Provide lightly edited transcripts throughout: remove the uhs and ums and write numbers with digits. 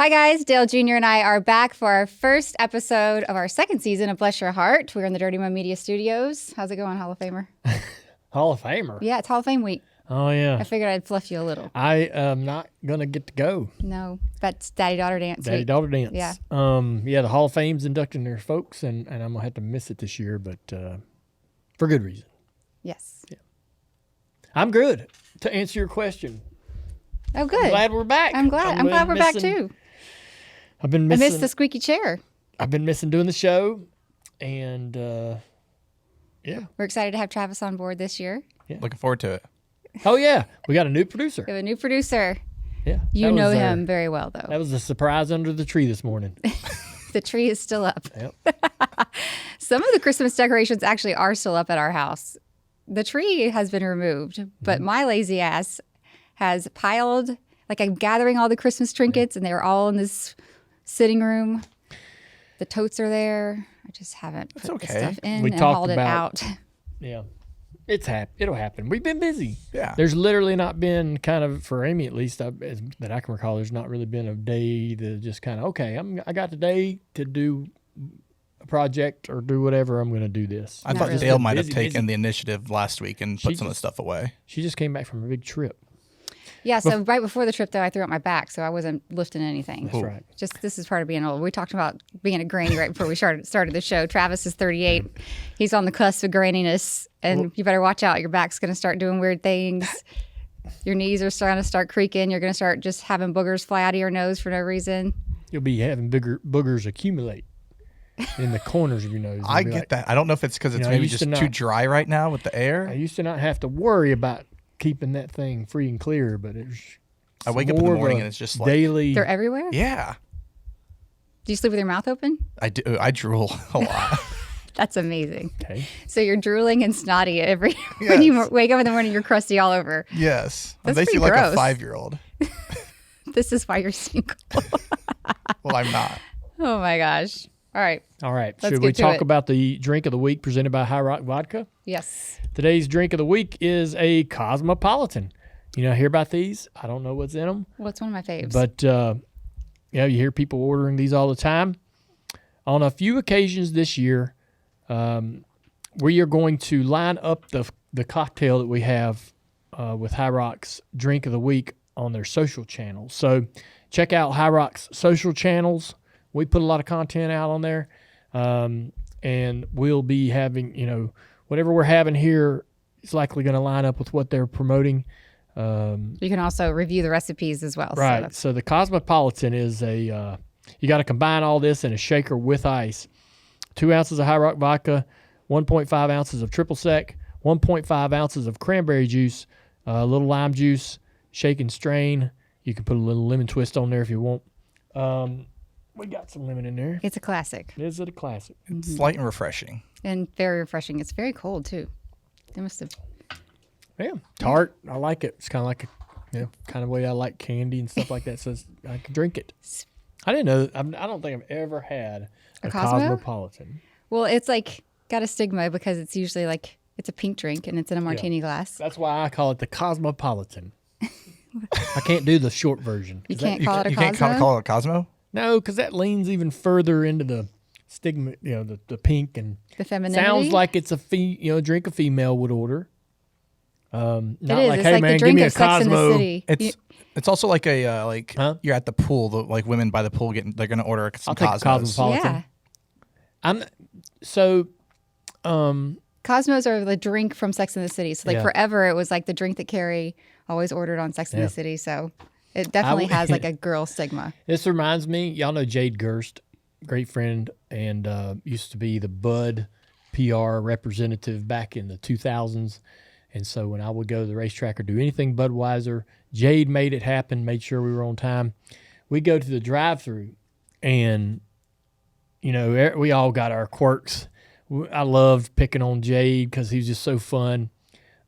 Hi guys, Dale Jr. and I are back for our first episode of our second season of Bless Your Heart. We're in the Dirty Mo Media Studios. How's it going, Hall of Famer? Hall of Famer? Yeah, it's Hall of Fame week. Oh, yeah. I figured I'd fluff you a little. I am not going to get to go. No, that's Daddy-Daughter Dance week. Daddy-Daughter Dance. Yeah. Yeah, the Hall of Fame's inducting their folks, and I'm going to have to miss it this year, but for good reason. Yes. Yeah. I'm good, to answer your question. Oh, good. I'm glad we're back. I'm glad we're back, too. I missed the squeaky chair. I've been missing doing the show, and yeah. We're excited to have Travis on board this year. Yeah. Looking forward to it. Oh, yeah. We got a new producer. We have a new producer. Yeah. You know him very well, though. That was a surprise under the tree this morning. The tree is still up. Yep. Some of the Christmas decorations actually are still up at our house. The tree has been removed, but my lazy ass has piled, like I'm gathering all the Christmas trinkets, and they're all in this sitting room. The totes are there. I just haven't put the stuff in and hauled it out. Yeah. It'll happen. We've been busy. Yeah. There's literally not been kind of, for Amy at least, that I can recall, there's not really been a day to just kind of, okay, I got the day to do a project or do whatever. I'm going to do this. I thought really. Dale might have taken the initiative last week and put some of the just- stuff away. She just came back from a big trip. Yeah, so right before the trip, though, I threw out my back, so I wasn't lifting anything. That's right. Just this is part of being old. We talked about being a granny right before we started the show. Travis is 38. He's on the cusp of granniness, and you better watch out. Your back's going to start doing weird things. Your knees are starting to start creaking. You're going to start just having boogers fly out of your nose for no reason. You'll be having bigger boogers accumulate in the corners of your nose. I get that. I don't know if it's because it's maybe just too dry right now with the air. I used to not have to worry about keeping that thing free and clear, but I wake up in the morning and it's just like daily. They're everywhere? Yeah. Do you sleep with your mouth open? I do. I drool a lot. That's amazing. Okay. So you're drooling and snotty when you wake up in the morning, you're crusty all over. Yes. That's I'm basically pretty like gross. a 5-year-old. This is why you're single. Well, I'm not. Oh my gosh. All right. Let's Should get we to talk it. about the drink of the week presented by High Rock Vodka? Yes. Today's drink of the week is a Cosmopolitan. You know, hear about these? I don't know what's in them. Well, it's one of my faves. But, you hear people ordering these all the time. On a few occasions this year, we are going to line up the cocktail that we have with High Rock's drink of the week on their social channels. So check out High Rock's social channels. We put a lot of content out on there. And we'll be having, whatever we're having here is likely going to line up with what they're promoting. You can also review the recipes as well. Right. So the Cosmopolitan is you got to combine all this in a shaker with ice. 2 ounces of High Rock vodka, 1.5 ounces of triple sec, 1.5 ounces of cranberry juice, a little lime juice, shake and strain. You can put a little lemon twist on there if you want. We got some lemon in there. It's a classic. Is it a classic? It's light and refreshing. And very refreshing. It's very cold, too. They must have. Yeah. Tart. I like it. It's kind of like kind of way I like candy and stuff like that. So I can drink it. I didn't know. I don't think I've ever had a Cosmo? Cosmopolitan. Well, it's like got a stigma because it's usually like it's a pink drink and it's in a martini glass. That's why I call it the Cosmopolitan. I can't do the short version. You can't call it a You Cosmo? can't call it a Cosmo? No, because that leans even further into the stigma, the pink and The femininity? sounds like it's a drink a female would order. Not It is. like, It's hey like man, the give drink me a of Sex in the Cosmo. City. It's also like a Huh? you're at the pool, like women by the pool they're going to order some I'll take a Cosmos. Cosmopolitan. Yeah. Cosmos are the drink from Sex in the City. So like forever it was like the drink that Carrie always ordered on Sex in the City. So it definitely has like a girl stigma. This reminds me, y'all know Jade Gerst, great friend, and used to be the Bud PR representative back in the 2000s. And so when I would go to the racetrack or do anything Budweiser, Jade made it happen, made sure we were on time. We go to the drive-thru, and, we all got our quirks. I loved picking on Jade because he was just so fun.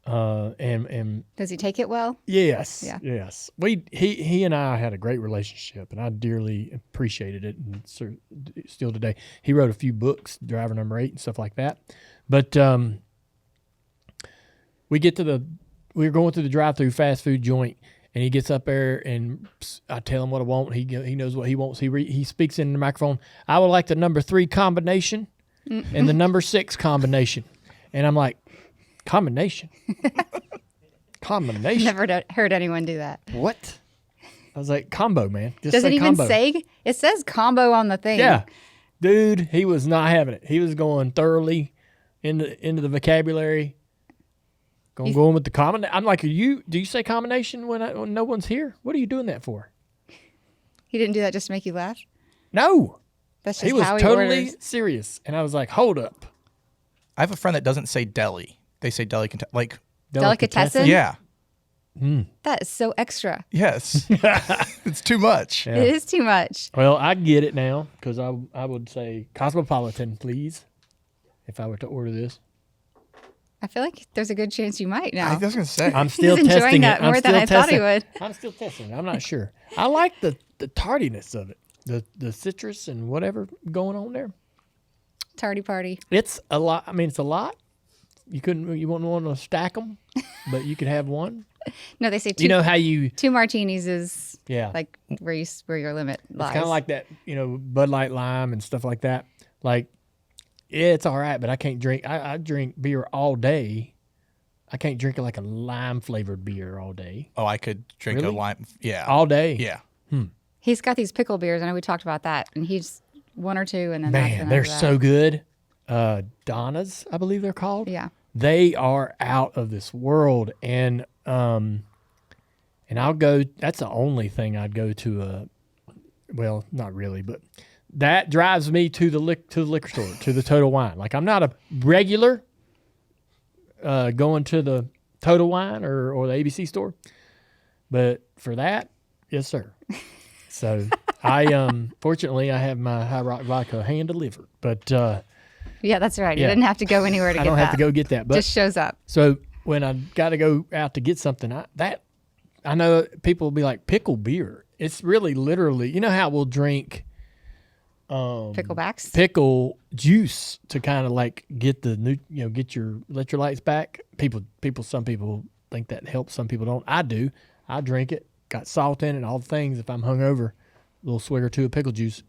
And Does he take it well? yes, Yeah. yes. He and I had a great relationship, and I dearly appreciated it, and still today. He wrote a few books, Driver Number 8 and stuff like that. But we were going through the drive-through fast food joint, And he gets up there, and I tell him what I want. He knows what he wants. He speaks in the microphone. I would like the number 3 combination and the number 6 combination. And I'm like, combination? Combination? Never heard anyone do that. What? I was like, combo, man. Just Does it even combo. say? It says combo on the thing. Yeah. Dude, he was not having it. He was going thoroughly into the vocabulary. Going with the combination. I'm like, do you say combination when no one's here? What are you doing that for? He didn't do that just to make you laugh? No. That's just He was how totally orders. serious. And I was like, hold up. I have a friend that doesn't say deli. They say delicatessen. Like, Delicatessen? yeah. That is so extra. Yes. It's too much. Yeah. It is too much. Well, I get it now because I would say Cosmopolitan, please, if I were to order this. I feel like there's a good chance you might now. I was going to say. I'm still He's enjoying testing that it. more than I thought he would. I'm still testing it. I'm not sure. I like the tardiness of it, the citrus and whatever going on there. Tardy party. It's a lot. I mean, it's a lot. You wouldn't want to stack them, but you could have one. No, they say two. You know how you 2 martinis is like where your limit lies. it's kind of like that, Bud Light Lime and stuff like that. Like, yeah, it's all right, but I can't drink. I drink beer all day. I can't drink like a lime flavored beer all day. Oh, I could drink Really? a lime. Yeah. All day. Yeah. He's got these pickle beers. I know we talked about that, and he's 1 or 2, and then that's Man, enough they're of that. so good. Donna's, I believe they're called. Yeah. They are out of this world, and I'll go. That's the only thing I'd go to. Well, not really, but that drives me to the liquor store, to the Total Wine. Like, I'm not a regular going to the Total Wine or the ABC store, but for that, yes, sir. So fortunately, I have my High Rock vodka hand delivered, but Yeah, that's right. You Yeah. didn't have to go anywhere to I get don't that. have to go get that. But Just shows up. so when I got to go out to get something, I know people will be like, pickle beer. It's really literally, you know how we'll drink Picklebacks. pickle juice to kind of like get get your electrolytes back. Some people think that helps. Some people don't. I do. I drink it. Got salt in it, all the things. If I'm hungover, a little swig or two of pickle juice.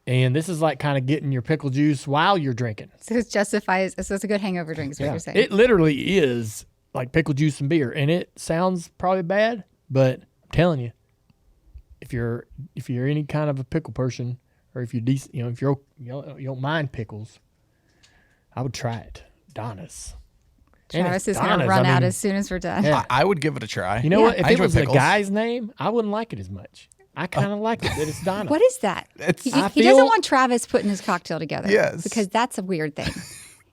And this is like kind of getting your pickle juice while you're drinking. So it justifies. So it's a good hangover drink. Is what you're saying. It literally is like pickle juice and beer, and it sounds probably bad, but I'm telling you, if you're any kind of a pickle person, or if you're decent, if you don't mind pickles, I would try it. Donna's. Travis is going to Donna's, run out as soon as we're done. Yeah. I would give it a try. You know what? If I it enjoy was a pickles. guy's name, I wouldn't like it as much. I kind of like it that it's Donna. What is that? It's- He I doesn't feel- want Travis putting his cocktail together. Yes. Because that's a weird thing.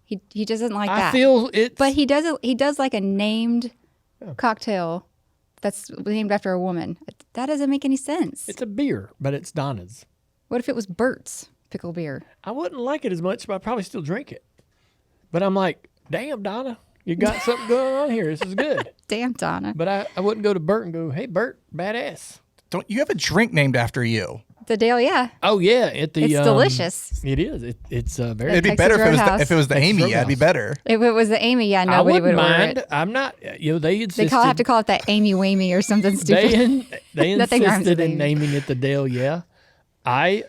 He doesn't like I that. feel it's. But he does like a named cocktail that's named after a woman. That doesn't make any sense. It's a beer, but it's Donna's. What if it was Bert's pickle beer? I wouldn't like it as much, but I'd probably still drink it. But I'm like, damn, Donna, you got something going on here. This is good. Damn, Donna. But I wouldn't go to Bert and go, hey, Bert, badass. Don't you have a drink named after you? The Dale, yeah. Oh, yeah. At the, It's delicious. It is. It's very. It'd be Texas better Roadhouse. if it was the Texas Amy. That'd be Roadhouse. better. If it was the Amy, yeah, I nobody wouldn't would order mind. it. I'm not. They insisted. Have to call it that Amy Wamey or something stupid. They Nothing rhymes insisted with in Amy. naming it the Dale. Yeah, I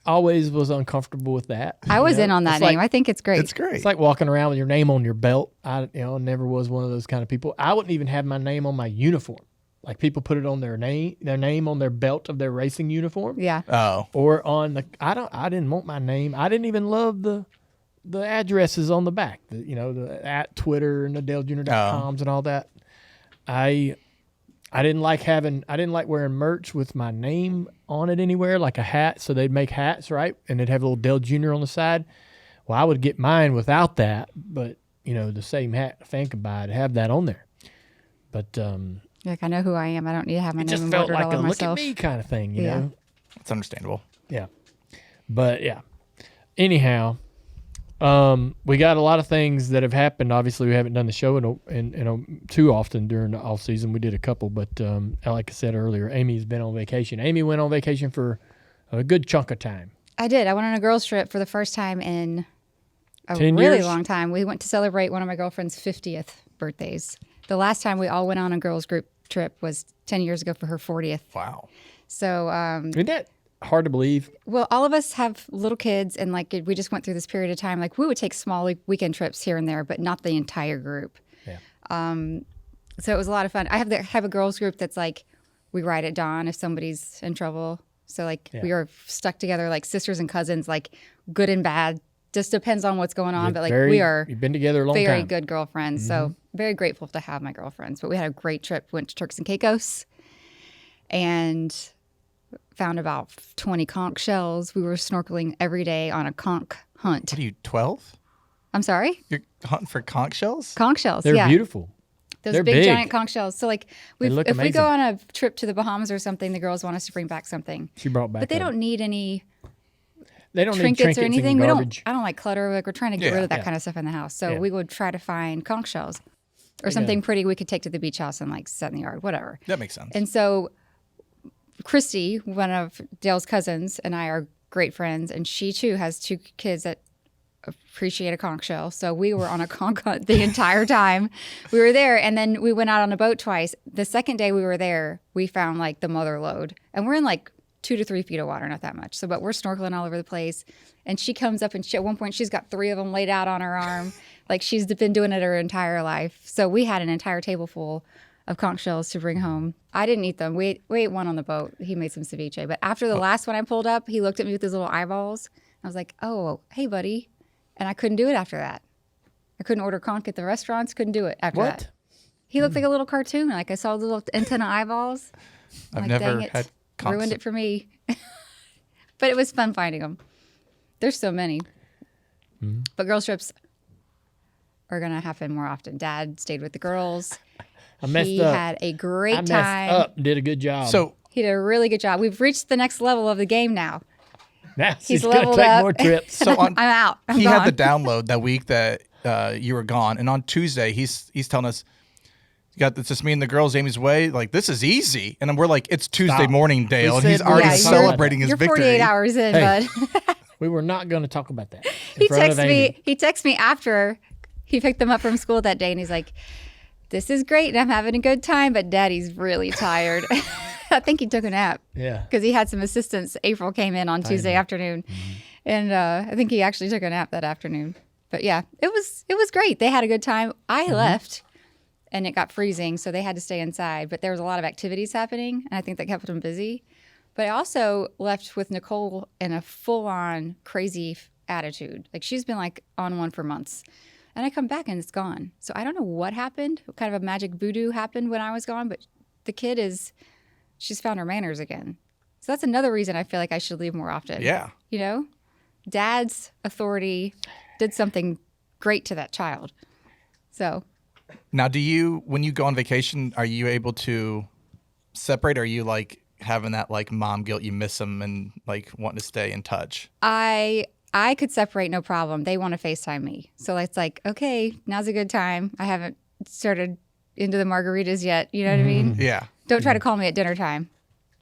always was uncomfortable with that. I was in on that It's name. like- I think it's great. It's great. It's like walking around with your name on your belt. I never was one of those kind of people. I wouldn't even have my name on my uniform. Like people put it on their name on their belt of their racing uniform. Yeah. Oh, Or on the I didn't want my name. I didn't even love the addresses on the back. The at Twitter and the DaleJr.coms and all that. I didn't like wearing merch with my name on it anywhere, like a hat. So they'd make hats, right? And they'd have a little Dale Jr. on the side. Well, I would get mine without that, but the same hat a fan could buy to have that on there. But Like I know who I am. I don't need to have my it name just felt embroidered like all a over look at myself. me kind of thing, you Yeah. know? it's understandable. Yeah. But yeah. Anyhow, we got a lot of things that have happened. Obviously, we haven't done the show in too often during the off season. We did a couple, but like I said earlier, Amy's been on vacation. Amy went on vacation for a good chunk of time. I did. I went on a girls' trip for the first time in a 10 really years? long time. We went to celebrate one of my girlfriend's 50th birthdays. The last time we all went on a girls' group trip was 10 years ago for her 40th. Wow. So, isn't that hard to believe? Well, all of us have little kids, and like we just went through this period of time. Like we would take small weekend trips here and there, but not the entire group. Yeah. So it was a lot of fun. I have a girls group that's like we ride at dawn if somebody's in trouble. So like we are stuck together like sisters and cousins, like good and bad. Just depends on what's going on. But like you've been together a long time. Very good girlfriends. So very grateful to have my girlfriends. But we had a great trip. Went to Turks and Caicos and found about 20 conch shells. We were snorkeling every day on a conch hunt. What are you, 12? I'm sorry? You're hunting for conch shells? Conch shells, They're beautiful. Those They're big giant conch shells. So like if amazing. we go on a trip to the Bahamas or something, the girls want us to bring back something. She brought back. But they don't need any They don't trinkets, need trinkets or anything. and garbage. I don't like clutter. Like we're trying to get rid of that kind of stuff in the house. So we would try to find conch shells or something pretty we could take to the beach house and like set in the yard, whatever. That makes sense. And so Christy, one of Dale's cousins, and I are great friends, and she too has 2 kids that appreciate a conch shell. So we were on a conch hunt the entire time we were there, and then we went out on a boat twice. The second day we were there, we found like the mother lode, and we're in like 2 to 3 feet of water, not that much. So, but we're snorkeling all over the place, and she comes up, and at one point she's got 3 of them laid out on her arm, like she's been doing it her entire life. So we had an entire table full of conch shells to bring home. I didn't eat them. We ate one on the boat. He made some ceviche. But after the last one I pulled up, he looked at me with his little eyeballs. I was like, oh, hey, buddy. And I couldn't do it after that. I couldn't order conch at the restaurants. Couldn't do it after that. He looked like a little cartoon. Like I saw the little antenna eyeballs. I've like, never had conch. Ruined it for me. But it was fun finding them. There's so many. But girls trips are going to happen more often. Dad stayed with the girls. I messed he up. had a great time. I messed up. Did a good job. So he did a really good job. We've reached the next level of the game now. He's going to take more trips. So I'm out. He gone. had the download that week that you were gone, and on Tuesday he's telling us, it's just me and the girls, Amy's way. Like, this is easy, and we're like, it's Tuesday morning, Dale, and he's already celebrating his victory. You're 48 hours in, bud. We were not going to talk about that. He texts me after he picked them up from school that day, and he's like, this is great, and I'm having a good time, but Daddy's really tired. I think he took a nap. Yeah. Because he had some assistants. April came in on Tuesday afternoon, and I think he actually took a nap that afternoon. But yeah, it was great. They had a good time. I left, and it got freezing, so they had to stay inside. But there was a lot of activities happening, and I think that kept them busy. But I also left with Nicole in a full-on crazy attitude. Like she's been like on one for months. And I come back and it's gone. So I don't know what happened. What kind of a magic voodoo happened when I was gone. But the kid she's found her manners again. So that's another reason I feel like I should leave more often. Yeah. You know, Dad's authority did something great to that child. So. Now, when you go on vacation, are you able to separate? Or are you like having that like mom guilt? You miss them and like wanting to stay in touch? I could separate, no problem. They want to FaceTime me. So it's like, okay, now's a good time. I haven't started into the margaritas yet. You know what I mean? Yeah. Don't try to call me at dinner time.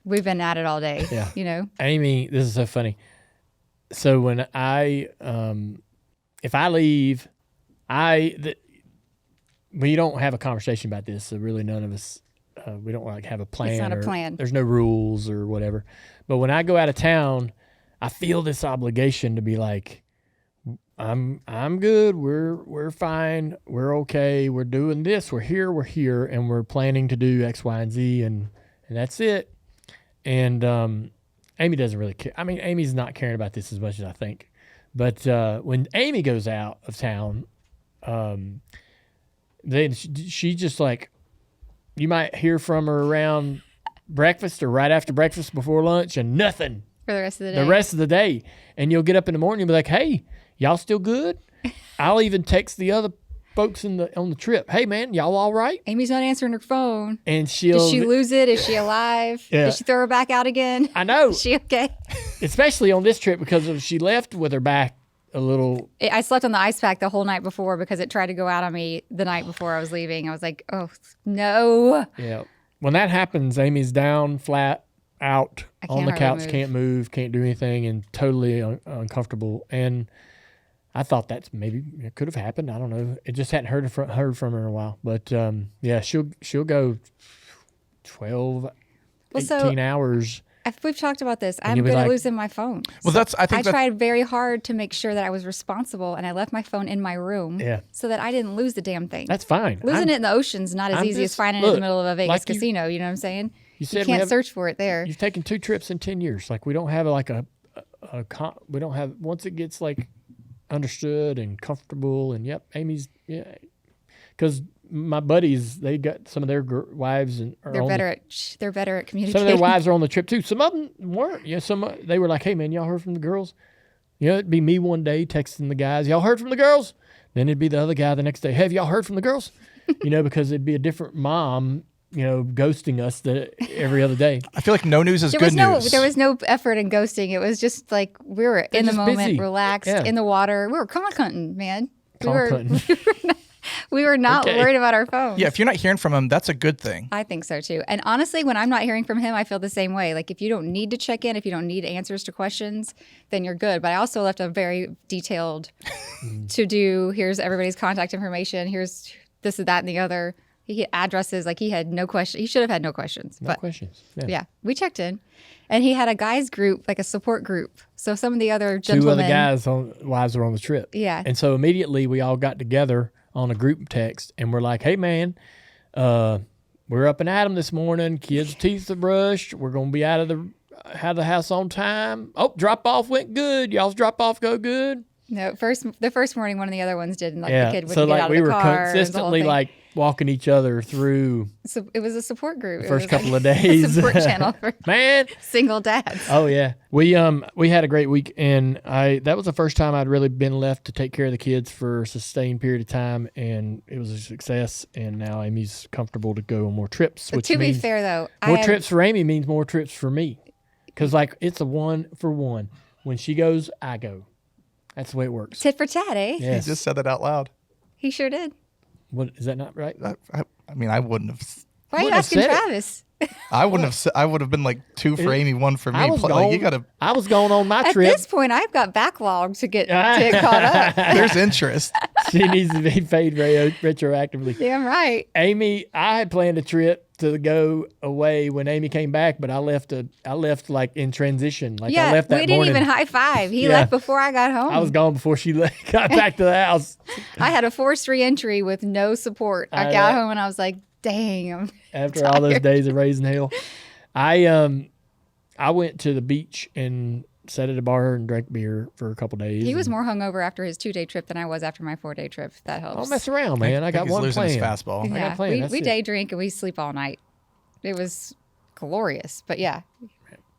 We've been at it all day. Yeah. You know? Amy, this is so funny. So when if I leave, we don't have a conversation about this. So really none of us, we don't like have a plan. It's not a plan. There's no rules or whatever. But when I go out of town, I feel this obligation to be like, I'm good. We're fine. We're okay. We're doing this. We're here, and we're planning to do X, Y, and Z, and that's it. And Amy doesn't really care. I mean, Amy's not caring about this as much as I think. But when Amy goes out of town, then she just like, you might hear from her around breakfast or right after breakfast before lunch, and nothing. For the rest of the day. The rest of the day. And you'll get up in the morning and be like, hey, y'all still good? I'll even text the other folks on the trip. Hey, man, y'all all right? Amy's not answering her phone. And Did she lose it? Is she alive? Yeah. Did she throw her back out again? I know. Is she okay? Especially on this trip because she left with her back a little. I slept on the ice pack the whole night before because it tried to go out on me the night before I was leaving. I was like, oh, no. Yeah. When that happens, Amy's down, flat, out on the couch, can't move, can't do anything, and totally uncomfortable. And I thought that's maybe it could have happened. I don't know. It just hadn't heard from her in a while. But yeah, she'll go 12, Well, 18 hours. We've talked about this. And I'm you'll be good at like- losing my phone. Well, I think I tried very hard to make sure that I was responsible, and I left my phone in my room so that I didn't lose the damn thing. That's fine. Losing it in the ocean's not as I'm easy as just- finding it in the middle of a Vegas like casino. You know what I'm saying? You said can't search for it there. You've taken 2 trips in 10 years. Like we don't have like we don't have, once it gets like understood and comfortable and Amy's, because my buddies, they got some of their wives and they're better at communicating. some of their wives are on the trip too. Some of them weren't. They were like, hey man, y'all heard from the girls? It'd be me one day texting the guys, y'all heard from the girls? Then it'd be the other guy the next day, have y'all heard from the girls? Because it'd be a different mom, ghosting us every other day. I feel like no news is good news. There was no effort in ghosting. It was just like we were in the moment, busy. relaxed, in the water. We were conch hunting, man. Hunting. We were not worried about our phones. Yeah, if you're not hearing from him, that's a good thing. I think so too. And honestly, when I'm not hearing from him, I feel the same way. Like if you don't need to check in, if you don't need answers to questions, then you're good. But I also left a very detailed to-do. Here's everybody's contact information. Here's this, that, and the other. He had addresses. Like he had no question. He should have had no questions. No questions. Yeah, we checked in. And he had a guys group, like a support group. So some of the other gentlemen. 2 other guys' wives were on the trip. Yeah. And so immediately we all got together on a group text and we're like, hey man, we're up and at 'em this morning. Kids' teeth are brushed. We're going to be out of the house on time. Oh, drop off went good. Y'all's drop off go good. No, the first morning one of the other ones did, and the kid wouldn't so get like out of we the were car. consistently like walking each other through. So it was a support group. The first couple of a days. support channel for man, single dads. Oh yeah, we had a great week, and that was the first time I'd really been left to take care of the kids for a sustained period of time, and it was a success. And now Amy's comfortable to go on more trips. Which to be means fair, though, more trips for Amy means more trips for me, because like it's a 1-for-1. When she goes, I go. That's the way it works. Tit for tat, eh? Yes. He just said that out loud. He sure did. What is that not right? I mean, I wouldn't have. Why are you Wouldn't have asking said it. Travis? I wouldn't have. I would have been like 2 for Amy, 1 for me. I was Like, you gotta. I was going on my At trip. this point, I've got backlog to get caught up. There's interest. She needs to be paid retroactively. Damn right. Amy, I had planned a trip to go away when Amy came back, but I left like in transition. Like I left that we didn't morning. even high five. He left before I got home. I was gone before she got back to the house. I had a forced re-entry with no support. I got home and I was like, dang, I'm After tired. all those days of raising hell. I went to the beach and sat at a bar and drank beer for a couple days. He was more hungover after his 2-day trip than I was after my 4-day trip. That helps. Don't mess around, man. I got He's one losing plan. his fastball. I got Yeah, a plan. That's we it. day drink and we sleep all night. It was glorious, but yeah.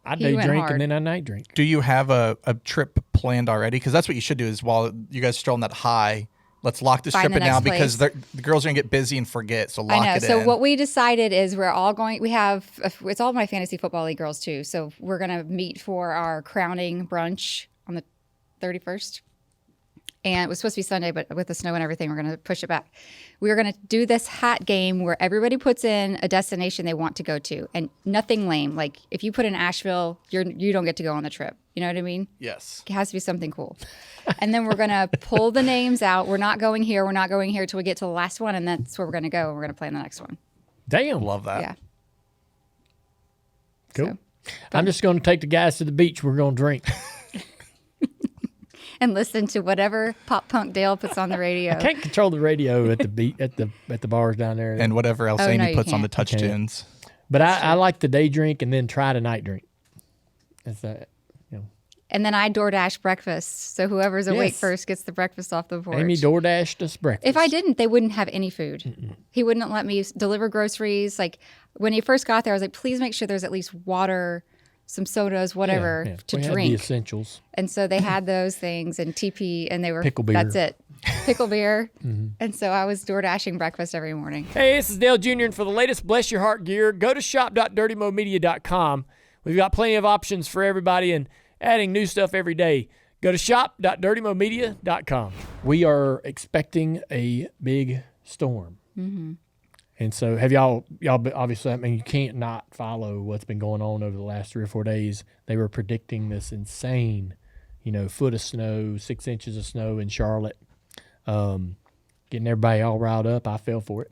I he day went drink hard. and then I night drink. Do you have a trip planned already? Because that's what you should do. Is while you guys are still on that high, let's lock this Find trip the in now next because place. the girls are gonna get busy and forget. So lock I know. it So in. what we decided is we're all going. We have it's all my fantasy football league girls too. So we're gonna meet for our crowning brunch on the 31st, and it was supposed to be Sunday, but with the snow and everything, we're gonna push it back. We're gonna do this hat game where everybody puts in a destination they want to go to, and nothing lame. Like if you put in Asheville, you don't get to go on the trip. You know what I mean? Yes. It has to be something cool. And then we're going to pull the names out. We're not going here. We're not going here till we get to the last one. And that's where we're going to go. And we're going to plan the next one. Damn. Love that. Yeah. Cool. So, I'm just going to take the guys to the beach. We're going to drink. and listen to whatever pop punk Dale puts on the radio. I can't control the radio at the beat at the bars down there. And whatever else Oh, no, Amy you puts on the can't. touch tunes. But I like the day drink and then try to night drink. That's that. And then I DoorDash breakfast. So whoever's awake Yes. first gets the breakfast off the porch. Amy DoorDashed us breakfast. If I didn't, they wouldn't have any food. He wouldn't let me deliver groceries. Like when he first got there, I was like, please make sure there's at least water, some sodas, whatever to we had drink. the essentials. And so they had those things and TP, and they were Pickle beer. That's it, pickle beer. And so I was door dashing breakfast every morning. Hey, this is Dale Jr. And for the latest Bless Your Heart gear, go to shop.dirtymomedia.com. We've got plenty of options for everybody and adding new stuff every day. Go to shop.dirtymomedia.com. We are expecting a big storm. And so have y'all obviously, I mean, you can't not follow what's been going on over the last 3 or 4 days. They were predicting this insane, foot of snow, 6 inches of snow in Charlotte. Getting everybody all riled up. I fell for it.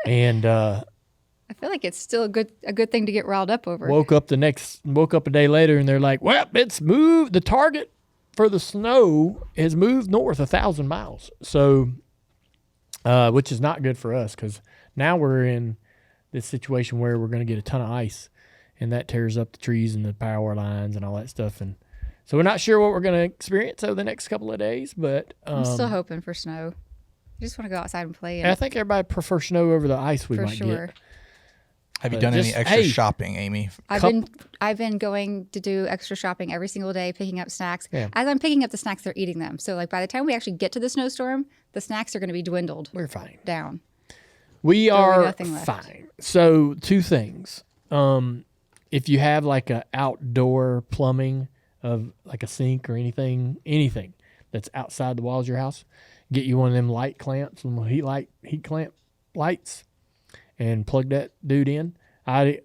And I feel like it's still a good thing to get riled up over. Woke up a day later and they're like, well, it's moved. The target for the snow has moved north 1,000 miles. So, which is not good for us because now we're in this situation where we're going to get a ton of ice and that tears up the trees and the power lines and all that stuff. And so we're not sure what we're going to experience over the next couple of days, but I'm still hoping for snow. I just want to go outside and play. I think everybody prefers snow over the ice we might get. Have you done any extra shopping, Amy? I've been going to do extra shopping every single day, picking up snacks. Yeah. As I'm picking up the snacks, they're eating them. So like by the time we actually get to the snowstorm, the snacks are going to be dwindled. We're fine. Down. We are fine. So 2 things. If you have like a outdoor plumbing of like a sink or anything that's outside the walls of your house, get you one of them light clamps, heat clamp lights, and plug that dude in. I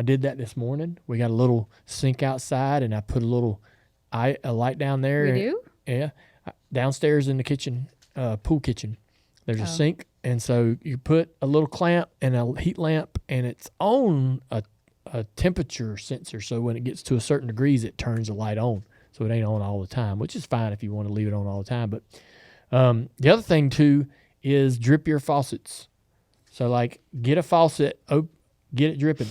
did that this morning. We got a little sink outside, and I put a light down there. We do? Yeah, downstairs in the kitchen, pool kitchen. There's a sink, and so you put a little clamp and a heat lamp, and it's on a temperature sensor. So when it gets to a certain degrees, it turns the light on. So it ain't on all the time, which is fine if you want to leave it on all the time. But the other thing too is drip your faucets. So like get a faucet, get it dripping,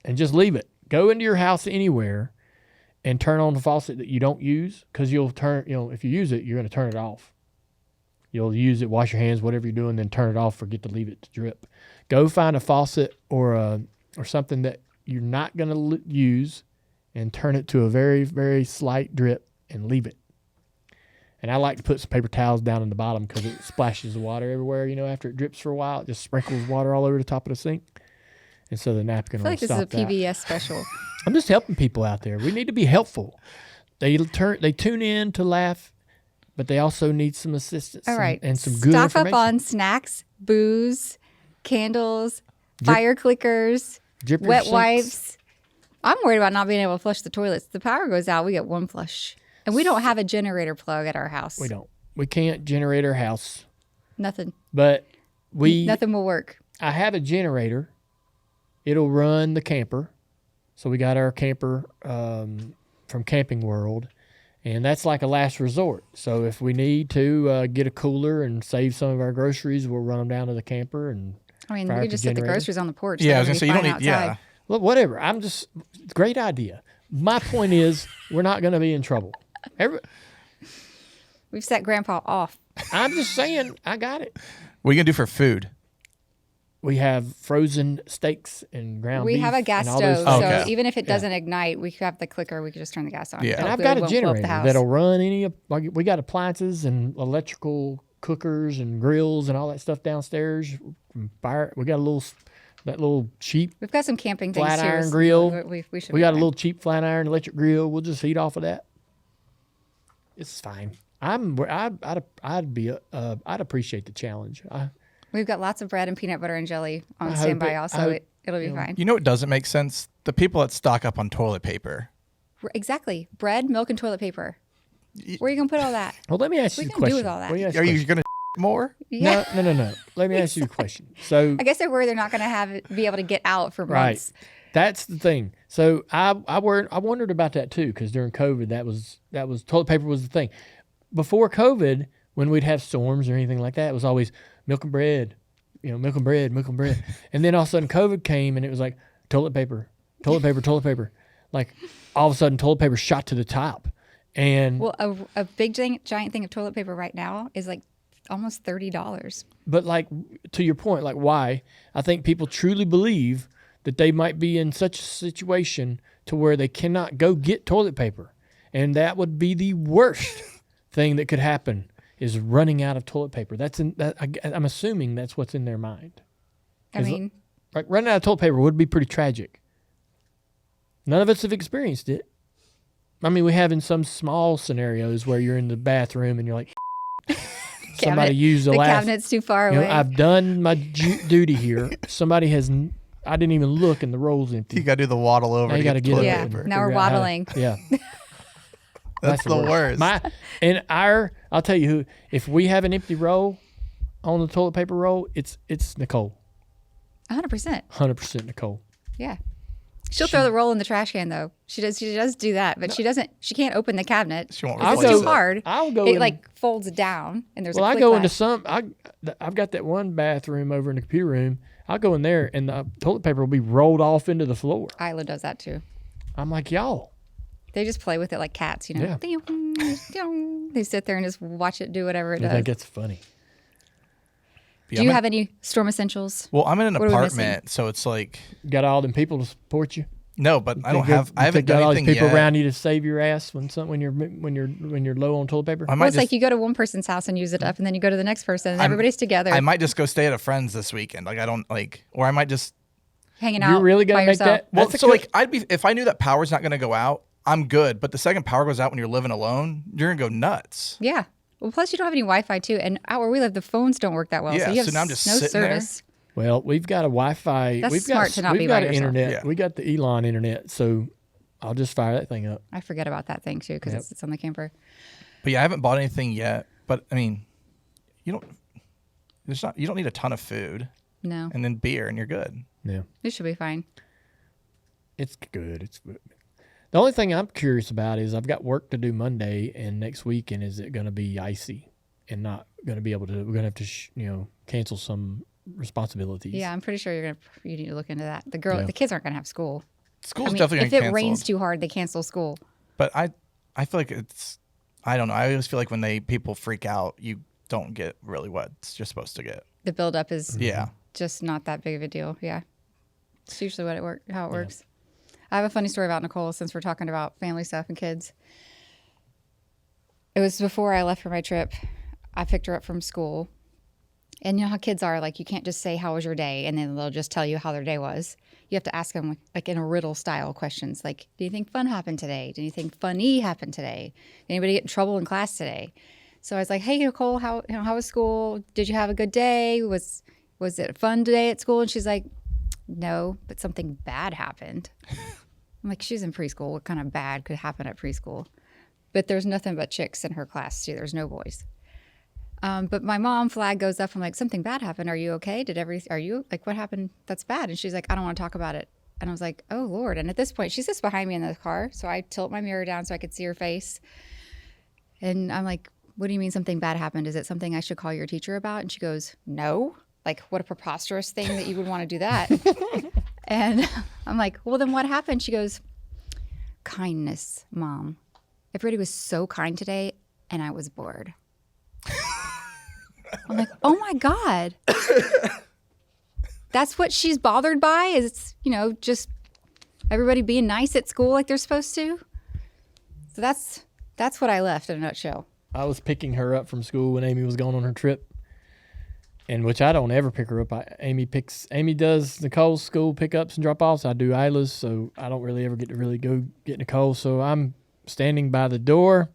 and just leave it. Go into your house anywhere and turn on the faucet that you don't use, because if you use it, you're going to turn it off. You'll use it, wash your hands, whatever you're doing, then turn it off, forget to leave it to drip. Go find a faucet or something that you're not going to use and turn it to a very, very slight drip and leave it. And I like to put some paper towels down in the bottom because it splashes the water everywhere, after it drips for a while. It just sprinkles water all over the top of the sink. And so the napkin will stop that. I feel like this is a PBS special. I'm just helping people out there. We need to be helpful. They tune in to laugh, but they also need some assistance. All right. And some good information. Stock up on snacks, booze, candles, fire clickers, wet wipes. I'm worried about not being able to flush the toilets. The power goes out, we get one flush. And we don't have a generator plug at our house. We don't. We can't generate our house. Nothing. But nothing will work. I have a generator. It'll run the camper. So we got our camper from Camping World. And that's like a last resort. So if we need to get a cooler and save some of our groceries, we'll run them down to the camper. And we could just set the groceries on the porch. Yeah, I was going to say, you don't need, outside. Well, whatever. Great idea. My point is, we're not going to be in trouble. We've set Grandpa off. I'm just saying, I got it. What are you going to do for food? We have frozen steaks and ground beef. We have a gas stove, so even if it doesn't ignite, we have the clicker. We can just turn the gas on. Yeah, and I've got a generator that'll run we got appliances and electrical cookers and grills and all that stuff downstairs. Fire. We got that little cheap. We've got some camping things flat here. iron grill. We got a little cheap flat iron electric grill. We'll just eat off of that. It's fine. I'd appreciate the challenge. We've got lots of bread and peanut butter and jelly on standby. It'll be fine. You know what doesn't make sense? The people that stock up on toilet paper. Exactly. Bread, milk, and toilet paper. Where are you going to put all that? Well, let me ask you a question. What are you going to do with all that? Are you going to more? Yeah. No. Let me ask you a question. So I guess they're worried they're not going to be able to get out for months. Right. That's the thing. So I wondered about that too, because during COVID, that was toilet paper was the thing. Before COVID, when we'd have storms or anything like that, it was always milk and bread, milk and bread. And then all of a sudden COVID came and it was like toilet paper. Like all of a sudden toilet paper shot to the top. And a big giant thing of toilet paper right now is like almost $30. But like to your point, like why? I think people truly believe that they might be in such a situation to where they cannot go get toilet paper. And that would be the worst thing that could happen, is running out of toilet paper. I'm assuming that's what's in their mind. Like running out of toilet paper would be pretty tragic. None of us have experienced it. I mean, we have in some small scenarios where you're in the bathroom and you're like, somebody used the last. Cabinet's too far away. I've done my duty here. Somebody has. I didn't even look and the roll's empty. You got to do the waddle over. Now you got to get toilet it. paper. Now we're waddling. That's the worst. I'll tell you who. If we have an empty roll on the toilet paper roll, it's Nicole. 100%. 100% Nicole. Yeah. She'll throw the roll in the trash can though. She does do that, but she can't open the cabinet. She won't It's replace too hard. I'll go it in, like folds down and there's well, a I click go glass. into I've got that one bathroom over in the computer room. I'll go in there and the toilet paper will be rolled off into the floor. Isla does that too. I'm like, y'all. They just play with it like cats, you know. Yeah. They sit there and just watch it do whatever it I does. think it's funny. Do you have any storm essentials? Well, I'm in an What are we apartment, so it's like Got all them people to support you. no, but I haven't got done all these anything people yet. around you to save your ass when you're low on toilet paper. I Well, might it's like just, you go to one person's house and use it up, and then you go to the next person, and everybody's together I might just go stay at a friend's this weekend. Like I don't like, or I might just. hanging out. You're really by gonna make yourself. that? Well, That's a so good- like I'd be if I knew that power's not going to go out, I'm good. But the second power goes out when you're living alone, you're gonna go nuts. Yeah. Well, plus you don't have any Wi-Fi too, and out where we live, the phones don't work that well. Yeah, So you have so now I'm just no sitting there. service. Well, we've got a Wi-Fi. That's we've smart got, to not we've be got by an yourself. internet. Yeah. We got the Elon internet, so I'll just fire that thing up. I forget about that thing too because Yep. it's on the camper. But yeah, I haven't bought anything yet. But I mean, you don't need a ton of food No, and then beer, and you're good. Yeah, it should be fine. it's good. It's good. The only thing I'm curious about is I've got work to do Monday and next week, and is it going to be icy and not going to be able to? We're going to have to, cancel some responsibilities. Yeah, I'm pretty sure you need to look into that. The Yeah. kids aren't going to have school. School's I mean, definitely if going it to rains cancel. too hard, they cancel school. But I feel like I don't know. I always feel like when people freak out, you don't get really what you're supposed to get. The buildup is Yeah. just not that big of a deal. Yeah, it's usually how it works. I have a funny story about Nicole since we're talking about family stuff and kids. It was before I left for my trip. I picked her up from school. And you know how kids are, like you can't just say, how was your day? And then they'll just tell you how their day was. You have to ask them like in a riddle style questions. Like, do you think fun happened today? Do you think funny happened today? Did anybody get in trouble in class today? So I was like, hey, Nicole, how was school? Did you have a good day? Was it a fun day at school? And she's like, no, but something bad happened. I'm like, she's in preschool. What kind of bad could happen at preschool? But there's nothing but chicks in her class too. There's no boys. But my mom flag goes up. I'm like, something bad happened. Are you okay? Are you like, what happened? That's bad. And she's like, I don't want to talk about it. And I was like, oh Lord. And at this point, she sits behind me in the car. So I tilt my mirror down so I could see her face. And I'm like, what do you mean something bad happened? Is it something I should call your teacher about? And she goes, no. Like, what a preposterous thing that you would want to do that. And I'm like, well, then what happened? She goes, kindness, Mom. Everybody was so kind today, and I was bored. I'm like, oh my God. That's what she's bothered by is, just everybody being nice at school like they're supposed to. So that's what I left in a nutshell. I was picking her up from school when Amy was going on her trip, and which I don't ever pick her up. Amy does Nicole's school pickups and drop-offs. I do Isla's, so I don't really ever get to really go get Nicole. So I'm standing by the door.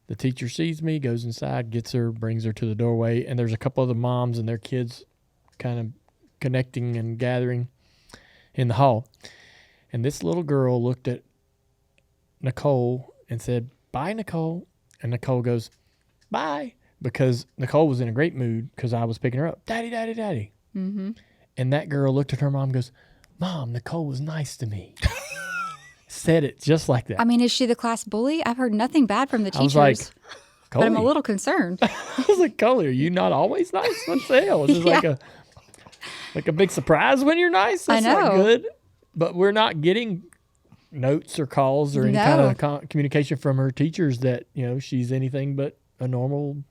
The teacher sees me, goes inside, gets her, brings her to the doorway, and there's a couple other moms and their kids kind of connecting and gathering in the hall. And this little girl looked at Nicole and said, "Bye, Nicole." And Nicole goes, "Bye," because Nicole was in a great mood because I was picking her up. "Daddy, daddy, daddy." Mm-hmm. And that girl looked at her mom and goes, "Mom, Nicole was nice to me." Said it just like that. I mean, is she the class bully? I've heard nothing bad from the I was teachers, like, but I'm a Coley. little concerned. I was like, "Coley, are you not always nice? What the hell? Is this like a big surprise when you're nice? That's I know. not good." But we're not getting notes or calls or any kind of communication from her teachers that, she's anything but a normal,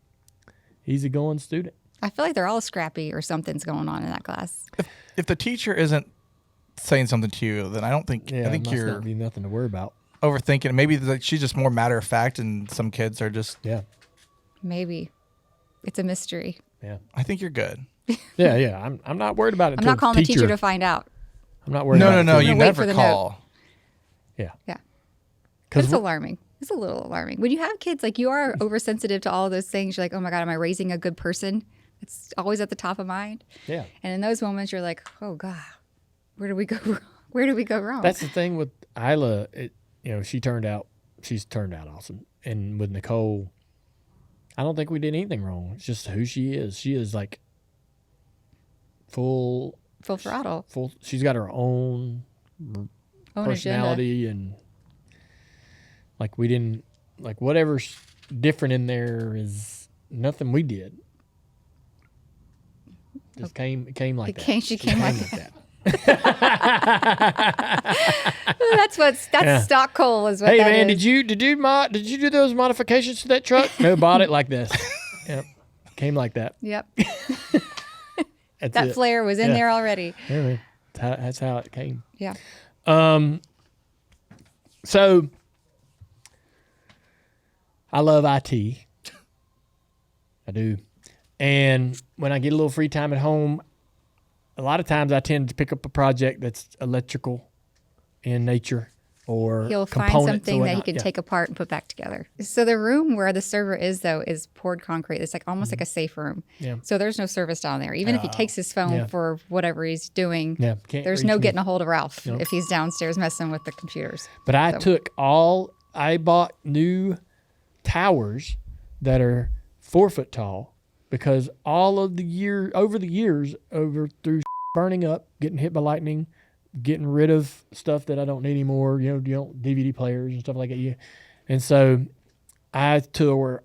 easygoing student. I feel like they're all scrappy or something's going on in that class. If the teacher isn't saying something to you, then I don't think Yeah, I think must you're not be nothing to worry about. overthinking. Maybe she's just more matter of fact, and some kids are just. Yeah, Maybe it's a mystery. yeah, I think you're good. yeah. I'm not worried about it. I'm not calling the teacher to find out. I'm not worried. No, about no, no. it. You wait for never the call. Yeah, Yeah. But because it's alarming. It's a little alarming. When you have kids, like you are oversensitive to all of those things. You're like, oh my God, am I raising a good person? It's always at the top of mind. yeah. And in those moments, you're like, oh God, where do we go? Where do we go wrong? That's the thing with Isla. She's turned out awesome. And with Nicole, I don't think we did anything wrong. It's just who she is. She is like full full throttle. She's got her own personality and like we didn't like whatever's different in there is nothing we did. Just came like that. She came like that. That's stock coal is what hey that man, is. did you do those modifications to that truck? No, bought it like this. Yep. Came like that. Yep. That's that it. flare was in there already. Yeah, man. That's how it came. Yeah. So I love IT. I do. And when I get a little free time at home, a lot of times I tend to pick up a project that's electrical in nature or he'll find something that he can take apart and put back together. So the room where the server is, though, is poured concrete. It's like almost like a safe room. Yeah. So there's no service down there. Even if he takes his phone for whatever he's doing, there's no getting a hold of Ralph if he's downstairs messing with the computers. But I bought new towers that are 4 foot tall because over the years, through burning up, getting hit by lightning, getting rid of stuff that I don't need anymore, DVD players and stuff like that. And so I tore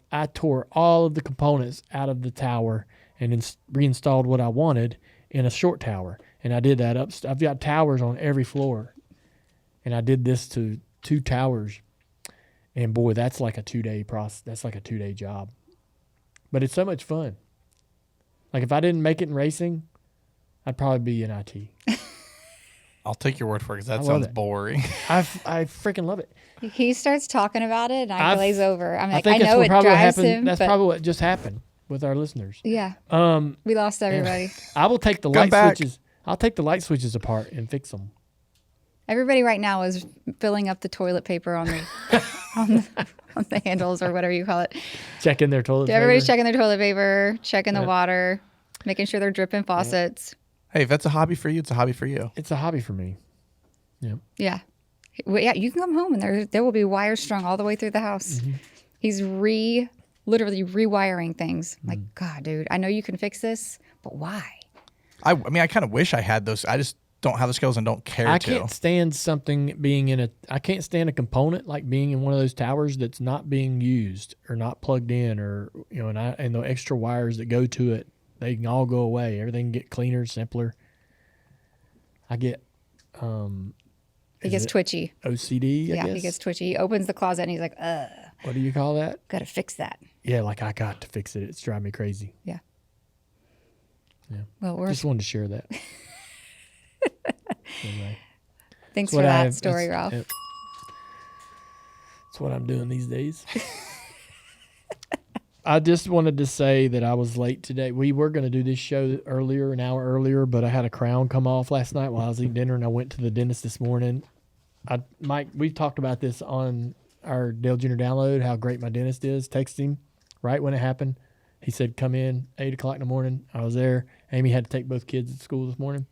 all of the components out of the tower and reinstalled what I wanted in a short tower. And I did that I've got towers on every floor. And I did this to 2 towers. And boy, that's like a 2-day process. That's like a 2-day job. But it's so much fun. Like if I didn't make it in racing, I'd probably be in IT. I'll take your word for it because that sounds boring. I freaking love it. He starts talking about it, and I glaze over. I'm like, I know it drives him. That's probably what just happened with our listeners. Yeah. We lost everybody. I will take the light switches. I'll take the light switches apart and fix them. Everybody right now is filling up the toilet paper on the on the handles or whatever you call it. Checking their toilet paper. Everybody's checking their toilet paper, checking the water, making sure they're dripping faucets. Hey, if that's a hobby for you, it's a hobby for you. It's a hobby for me. Yeah. Yeah. Well, yeah, you can come home and there will be wires strung all the way through the house. Mm-hmm. He's literally rewiring things. I'm like, God, dude, I know you can fix this, but why? I mean, I kind of wish I had those. I just don't have the skills and don't care to. I can't stand something being I can't stand a component like being in one of those towers that's not being used or not plugged in or, and the extra wires that go to it, they can all go away. Everything can get cleaner, simpler. I get, he gets twitchy. OCD, I guess? He gets twitchy. He opens the closet and he's like, ugh. What do you call that? Got to fix that. Yeah, like I got to fix it. It's driving me crazy. Yeah. Yeah. Well, just wanted to share that. Anyway. Thanks for that story, Ralph. That's what I'm doing these days. I just wanted to say that I was late today. We were going to do this show an hour earlier, but I had a crown come off last night while I was eating dinner, and I went to the dentist this morning. Mike, we've talked about this on our Dale Jr. download, how great my dentist is. Texted him right when it happened. He said, come in 8 o'clock in the morning. I was there. Amy had to take both kids to school this morning.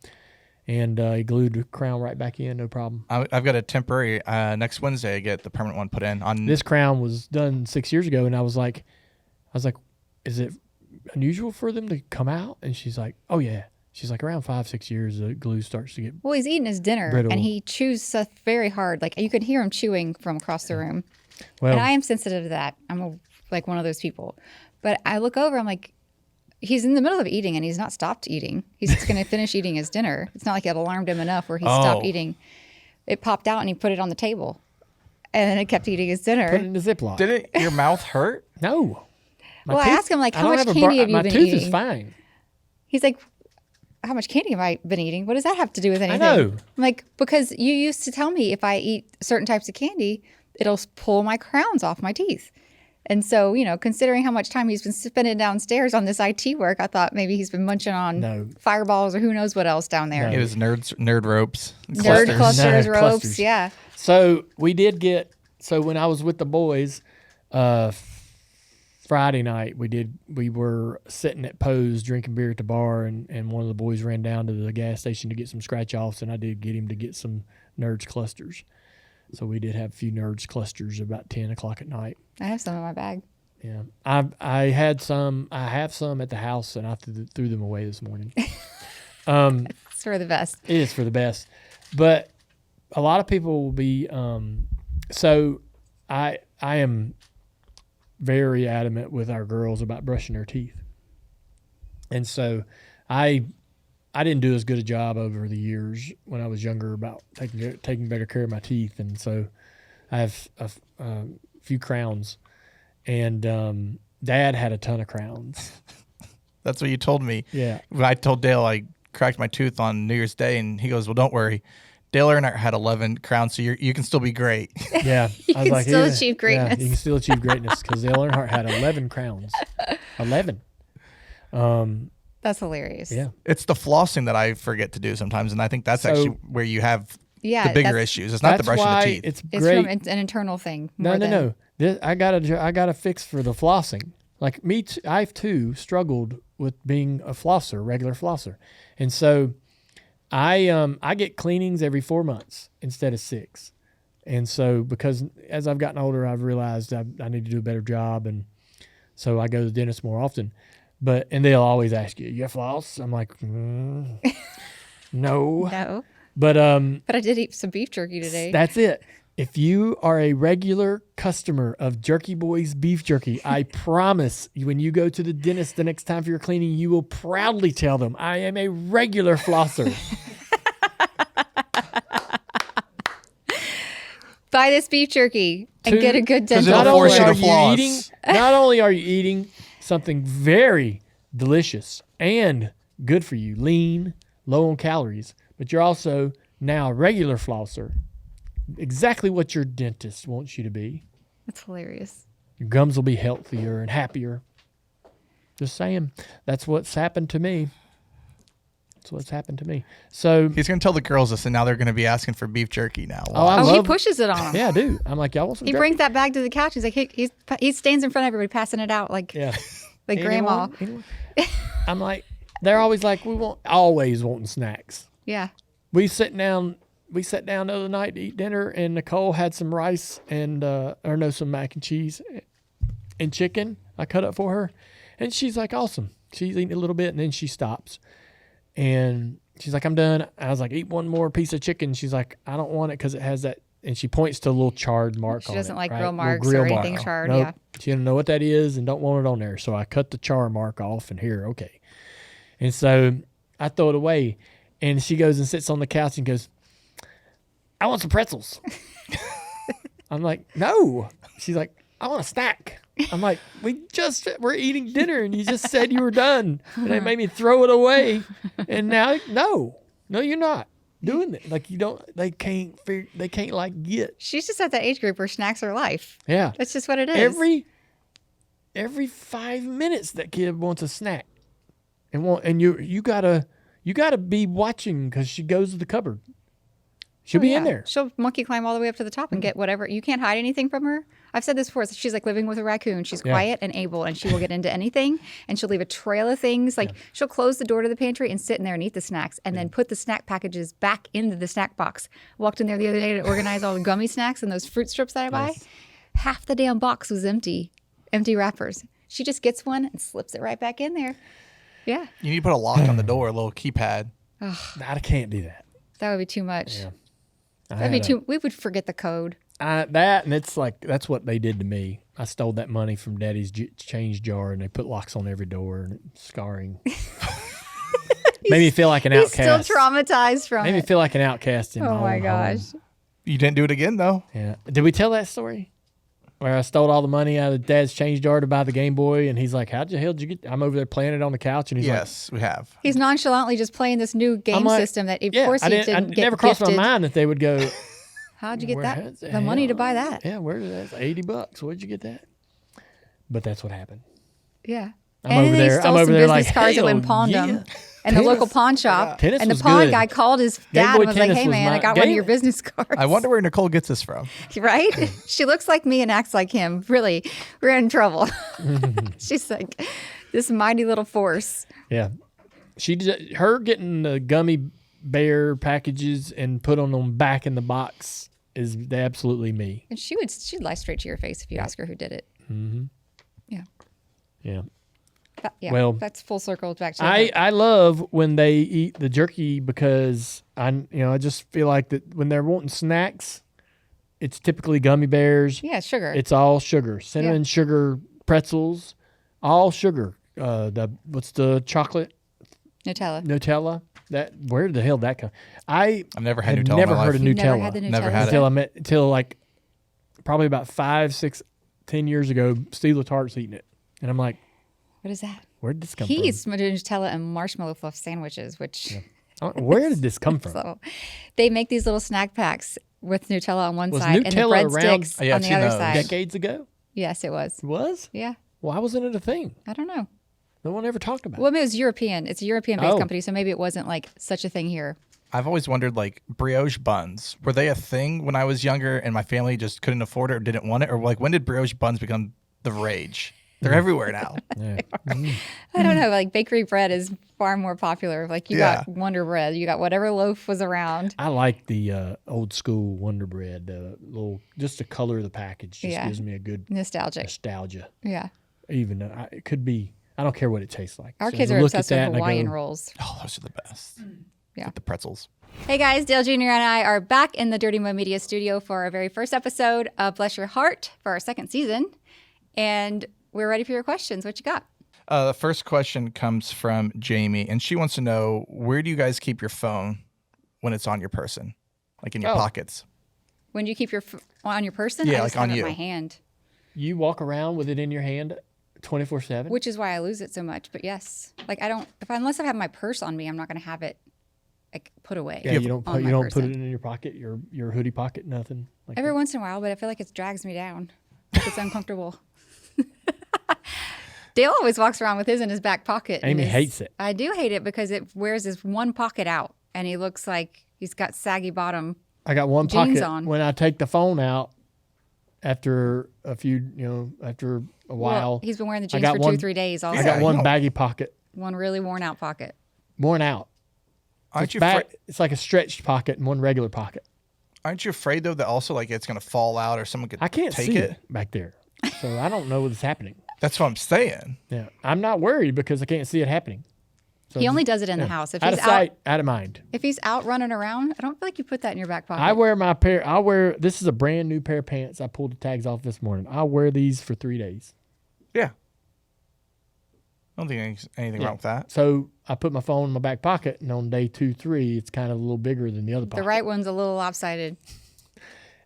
And he glued the crown right back in, no problem. I've got a temporary. Next Wednesday, I get the permanent one put in. This crown was done 6 years ago, and I was like, is it unusual for them to come out? And she's like, oh, yeah. She's like, around 5-6 years, the glue starts to get Well, he's eating his dinner, brittle. And he chews stuff very hard. Like, you could hear him chewing from across the room. Well, and I am sensitive to that. I'm like one of those people. But I look over, I'm like, he's in the middle of eating, and he's not stopped eating. He's just going to finish eating his dinner. It's not like it alarmed him enough where he stopped eating. It popped out, and he put it on the table. And then it kept eating his dinner. Put it in the Ziploc. Didn't your mouth hurt? No. I asked him, like, how much candy have you been eating? My tooth is fine. He's like, how much candy have I been eating? What does that have to do with anything? I know. I'm like, because you used to tell me if I eat certain types of candy, it'll pull my crowns off my teeth. And so, considering how much time he's been spending downstairs on this IT work, I thought maybe he's been munching on fireballs or who knows what else down there. It was nerd ropes. Nerd clusters, ropes, clusters. Yeah. So we did when I was with the boys, Friday night, we were sitting at Poe's drinking beer at the bar, and one of the boys ran down to the gas station to get some scratch-offs, and I did get him to get some Nerds clusters. So we did have a few Nerds clusters about 10 o'clock at night. I have some in my bag. Yeah. I have some at the house, and I threw them away this morning. It's for the best. It is for the best. But a lot of people will be so I am very adamant with our girls about brushing their teeth. And so I didn't do as good a job over the years when I was younger about taking better care of my teeth. And so I have a few crowns. And Dad had a ton of crowns. That's what you told me. Yeah. When I told Dale I cracked my tooth on New Year's Day, and he goes, well, don't worry. Dale Earnhardt had 11 crowns, so you can still be great. Yeah. You can still achieve greatness. Yeah, you can still achieve greatness because Dale Earnhardt had 11 crowns. 11. That's hilarious. Yeah. It's the flossing that I forget to do sometimes, and I think that's actually where you have the bigger issues. It's not the brushing the teeth. It's It's great. from an internal thing. No. I got a fix for the flossing. Like me, I've too struggled with being a flosser, regular flosser, and so I get cleanings every 4 months instead of 6, and so because as I've gotten older, I've realized I need to do a better job, and so I go to the dentist more often. And they'll always ask you floss? I'm like, no. No. But I did eat some beef jerky today. That's it. If you are a regular customer of Jerky Boy's beef jerky, I promise you, when you go to the dentist the next time for your cleaning, you will proudly tell them, I am a regular flosser. Buy this beef jerky and get a good dental. Not only are you eating something very delicious and good for you, lean, low on calories, but you're also now a regular flosser. Exactly what your dentist wants you to be. That's hilarious. Your gums will be healthier and happier. Just saying. That's what's happened to me. So he's going to tell the girls this, and now they're going to be asking for beef jerky now. He pushes it on them. Yeah, I do. I'm like, y'all want some He jerky? brings that bag to the couch. He's like, he stands in front of everybody passing it out like grandma. Anyone? I'm like, they're always like, always wanting snacks. Yeah. We sat down the other night to eat dinner, and Nicole had some rice and some mac and cheese and chicken I cut up for her, and she's like, awesome. She's eating a little bit, and then she stops, and she's like, I'm done. I was like, eat one more piece of chicken. She's like, I don't want it because it has that, and she points to a little charred mark on it. She doesn't like right? grill marks grill or anything charred. Nope. Yeah. She doesn't know what that is and don't want it on there. So I cut the char mark off, and here, okay. And so I throw it away, and she goes and sits on the couch and goes, I want some pretzels. I'm like, no. She's like, I want a snack. I'm like, we're eating dinner, and you just said you were done, and they made me throw it away, and now, no, you're not doing it. Like, you don't. They can't like get. She's just at that age group where snacks are life. Yeah, That's just what it is. Every 5 minutes, that kid wants a snack, and you gotta be watching because she goes to the cupboard. She'll be in there. She'll monkey climb all the way up to the top and get whatever. You can't hide anything from her. I've said this before. She's like living with a raccoon. She's quiet and able, and she will get into anything, and she'll leave a trail of things. Like she'll close the door to the pantry and sit in there and eat the snacks, and then put the snack packages back into the snack box. Walked in there the other day to organize all the gummy snacks and those fruit strips that I buy. Nice. Half the damn box was empty wrappers. She just gets one and slips it right back in there. Yeah. You need to put a lock on the door, a little keypad. I can't do that. That would be too much. Yeah. That'd be too. We would forget the code. And it's like, that's what they did to me. I stole that money from Daddy's change jar, and they put locks on every door, and scarring. Made me feel like an outcast. He's still traumatized from Made me it. feel like an outcast in Oh my own gosh. home. You didn't do it again, though. Yeah. Did we tell that story? Where I stole all the money out of Dad's change jar to buy the Game Boy, and he's like, "How the hell did you get?" I'm over there playing it on the couch, and he's like, Yes, we have. He's nonchalantly just playing this new game system that, of course, I he didn't. didn't It get never crossed gifted. my mind that they would go. How'd you get "Where the money to buy that? Yeah, where did that? $80. Where'd you get that? But that's what happened. Yeah. I'm and over then there. He stole I'm over some there business like, cards that hell went and pawned yeah. them in the local pawn shop. Tennis and the was pawn good. guy called his Game dad Boy and was like, tennis "Hey was man, I my got one of game. your business cards." I wonder where Nicole gets this from. Right? She looks like me and acts like him. Really, we're in trouble. She's like this mighty little force. Yeah, her getting the gummy bear packages and put them back in the box is absolutely me. And she'd lie straight to your face if you ask her who did it. Mm-hmm. Yeah. Yeah. Well, that's full circle back to I love when they eat the jerky because I just feel like that when they're wanting snacks, it's typically gummy bears. Yeah, sugar. It's all sugar, cinnamon sugar pretzels, all sugar. What's the chocolate? Nutella. That where the hell did that come? I've never had Nutella. Never in my heard life. of Nutella. Never had the Nutella. Never had it. Until like probably about 5, 6, 10 years ago. Steve Latart's eating it, and I'm like, What is that? where did this come He from? eats Nutella and marshmallow fluff sandwiches, which Where did this come from? so they make these little snack packs with Nutella on one Was side and the Nutella breadsticks around- Yeah, on I've the seen other those. side. Decades ago? Yes, it was. It was? Yeah, Why wasn't it a thing? I don't know. No one ever talked about it. Well, maybe it was European. It's a European-based Oh. company, so maybe it wasn't like such a thing here. I've always wondered, like, brioche buns. Were they a thing when I was younger and my family just couldn't afford it or didn't want it? Or, like, when did brioche buns become the rage? They're everywhere now. Yeah. I don't know. Like bakery bread is far more popular. Like you got Wonder Bread, you got whatever loaf was around. I like the old school Wonder Bread. Just the color of the package just gives me a good nostalgia. Yeah. Even it could be. I don't care what it tastes like. Our So kids I are look at obsessed that with and I Hawaiian go, rolls. Oh, those are the best. Yeah. With the pretzels. Hey guys, Dale Jr. and I are back in the Dirty Mo Media studio for our very first episode of Bless Your Heart for our second season. And we're ready for your questions. What you got? The first question comes from Jamie, and she wants to know, where do you guys keep your phone when it's on your person? Like in your pockets? When do you keep your on your person? Yeah, I just like on have it you. in my hand. You walk around with it in your hand 24/7? Which is why I lose it so much. But yes, like I don't, unless I have my purse on me, I'm not going to have it like put away. Yeah, you don't on my put person. it in your pocket, your hoodie pocket, nothing. Like Every that. once in a while, but I feel like it drags me down. Like it's uncomfortable. Dale always walks around with his in his back pocket. Amy hates it. I do hate it because it wears his one pocket out, and he looks like he's got saggy bottom. I got one jeans pocket on. when I take the phone out after after a while. Well, he's been wearing the I jeans got for 2-3 days. Also, I got one baggy pocket, one really worn out pocket. worn out. Aren't you It's like a stretched pocket and one regular pocket. Aren't you afraid though that also like it's gonna fall out or someone could I can't take see it? it back there, so I don't know what's happening. That's what I'm saying. Yeah, I'm not worried because I can't see it happening. So He only does it in the house. If out he's of sight, out of mind. if he's out running around, I don't feel like you put that in your back pocket. I wear this is a brand new pair of pants. I pulled the tags off this morning. I'll wear these for 3 days. Yeah. I don't think there's anything wrong with that. So I put my phone in my back pocket, and on day 2, 3, it's kind of a little bigger than the other pocket. The right one's a little lopsided.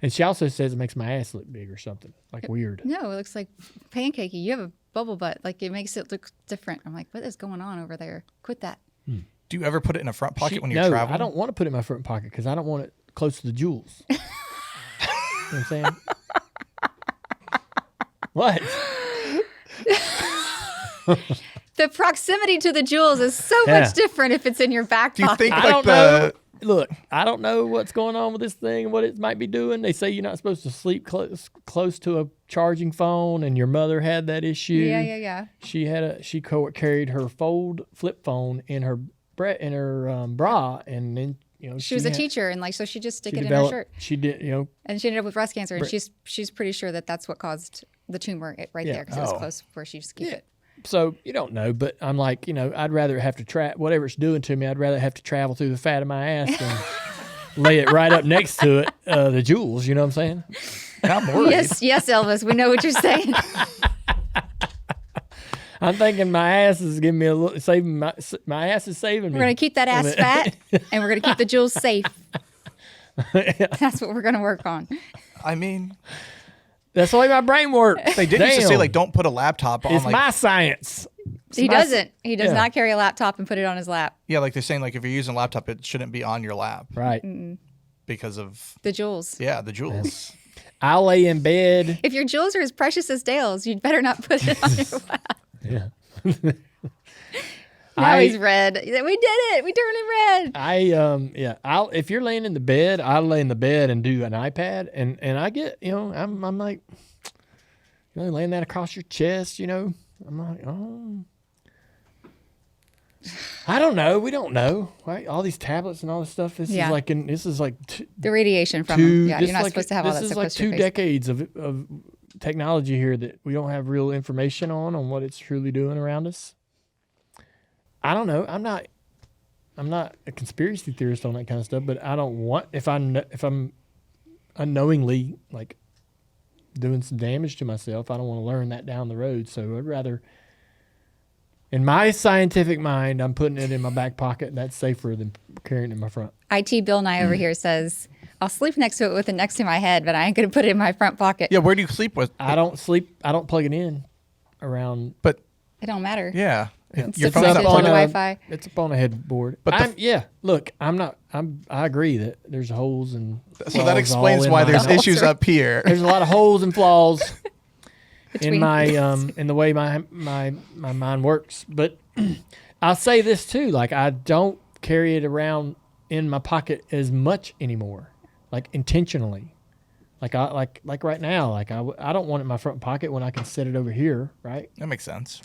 And she also says it makes my ass look big or something, like weird. No, it looks like pancakey. You have a bubble butt. Like it makes it look different. I'm like, what is going on over there? Quit that. Do you ever put it in a front pocket when you're No, traveling? I don't want to put it in my front pocket because I don't want it close to the jewels. You know what I'm saying? What? The proximity to the jewels is so much different if it's in your back Do you pocket. think I like don't know. Look, I don't know what's going on with this thing and what it might be doing. They say you're not supposed to sleep close to a charging phone, and your mother had that issue. Yeah. She carried her flip phone in her bra, and then She was a teacher, and so she just stick she it in her developed- shirt. She did, And she ended up with breast cancer, and she's pretty sure that that's what caused the tumor right there because it was close where she just keep it. So you don't know, but I'm like, I'd rather have to whatever it's doing to me. I'd rather have to travel through the fat of my ass than lay it right up next to it, the jewels. You know what I'm saying? I'm worried. Yes, Elvis, we know what you're saying. I'm thinking my ass is giving me a little saving. My ass is saving me. We're gonna keep that ass fat, and we're gonna keep the jewels safe. That's what we're gonna work on. I mean, that's the way my brain works. they did used to say don't put a laptop on. It's my science. He doesn't. He does not carry a laptop and put it on his lap. Yeah, like they're saying if you're using a laptop, it shouldn't be on your lap. Right. Because of the jewels. Yeah, the jewels. I'll lay in bed. If your jewels are as precious as Dale's, you'd better not put it on your lap. Yeah. Now he's red. We did it. We turned him red. If you're laying in the bed, I'll lay in the bed and do an iPad, and I get, I'm like, laying that across your chest, I'm like, oh, I don't know. We don't know, right? All these tablets and all this stuff. This is like the radiation from them. Yeah, you're not like, supposed to have all that stuff. stuff This is like 2 close to your face. decades of technology here that we don't have real information on what it's truly doing around us. I don't know. I'm not a conspiracy theorist on that kind of stuff, but I don't want if I'm unknowingly like doing some damage to myself, I don't want to learn that down the road. So I'd rather, in my scientific mind, I'm putting it in my back pocket, and that's safer than carrying it in my front. IT Bill Nye over here says, I'll sleep next to it with it next to my head, but I ain't going to put it in my front pocket. Yeah, where do you sleep with? I don't plug it in around. But it don't matter. yeah. Your phone's up on the Wi-Fi. It's up on a headboard. But look, I agree that there's holes and so that explains why there's issues up here. There's a lot of holes and flaws in my in the way my mind works. But I'll say this too, like I don't carry it around in my pocket as much anymore, like intentionally. Like right now, like I don't want it in my front pocket when I can set it over here, right? That makes sense.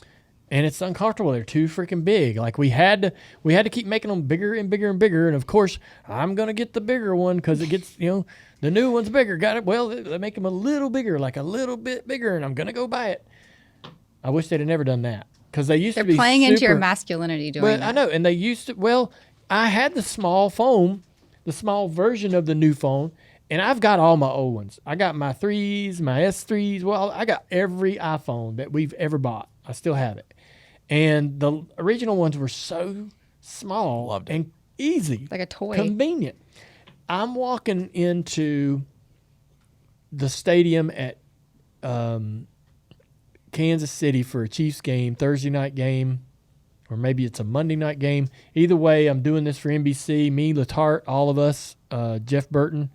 And it's uncomfortable. They're too freaking big. Like we had to keep making them bigger and bigger and bigger. And of course, I'm gonna get the bigger one because it gets the new one's bigger. Got it? Well, they make them a little bigger, like a little bit bigger, and I'm gonna go buy it. I wish they'd have never done that because they used to be playing into your masculinity doing that. I know, and they used to. Well, I had the small phone, the small version of the new phone. And I've got all my old ones. I got my 3s, my S3s. Well, I got every iPhone that we've ever bought. I still have it. And the original ones were so small and easy. Like a toy. Convenient. I'm walking into the stadium at Kansas City for a Chiefs game, Thursday night game, or maybe it's a Monday night game. Either way, I'm doing this for NBC, me, Hardt, all of us, Jeff Burton,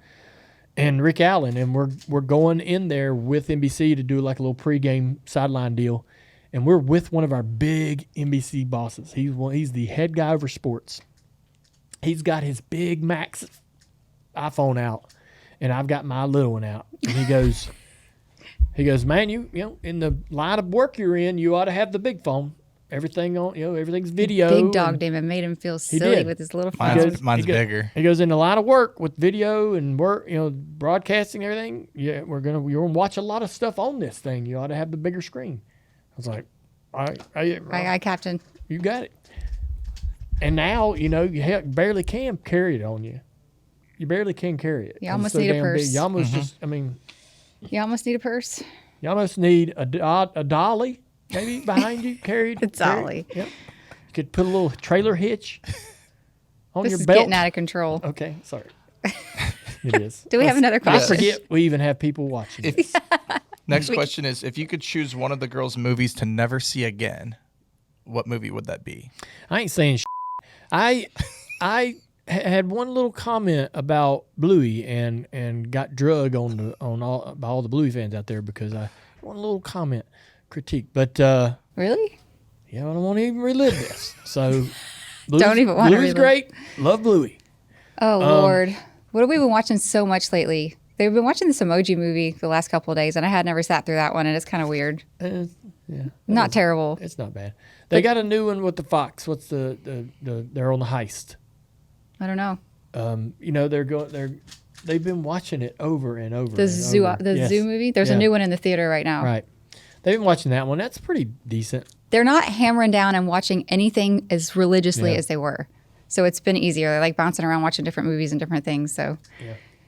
and Rick Allen, and we're going in there with NBC to do like a little pregame sideline deal, and we're with one of our big NBC bosses. He's the head guy over sports. He's got his big Max iPhone out, and I've got my little one out. And he goes, man, you know, in the line of work you're in, you ought to have the big phone. Everything on, everything's video. Big dog David made him feel silly with his little phone. Mine's bigger. He goes in the line of work with video and work, broadcasting everything. Yeah, you're gonna watch a lot of stuff on this thing. You ought to have the bigger screen. I was like, aye, Captain. You got it. And now you barely can carry it on you. You barely can carry it. You almost need a purse. Big. You almost You almost need a purse. You almost need a dolly. Maybe behind you, carried. It's dolly. Yep. You could put a little trailer hitch on this your is belt. Getting out of control. Okay, sorry. It is. Do we have another question? I forget we even have people watching. Next question is, if you could choose one of the girls' movies to never see again, what movie would that be? I ain't saying I had one little comment about Bluey and got drug on all the Bluey fans out there because I one little comment. Critique, but really, I don't want to even relive this. So, don't even want to relive. Bluey's great. Love Bluey. Oh Lord, what have we been watching so much lately? They've been watching this Emoji movie the last couple of days, and I had never sat through that one, and it's kind of weird. Not terrible. It's not bad. They got a new one with the fox. What's they're on the heist. I don't know. They've been watching it over and over. The zoo movie. There's a new one in the theater right now. Right. They've been watching that one. That's pretty decent. They're not hammering down and watching anything as religiously as they were. So it's been easier. They're like bouncing around watching different movies and different things. So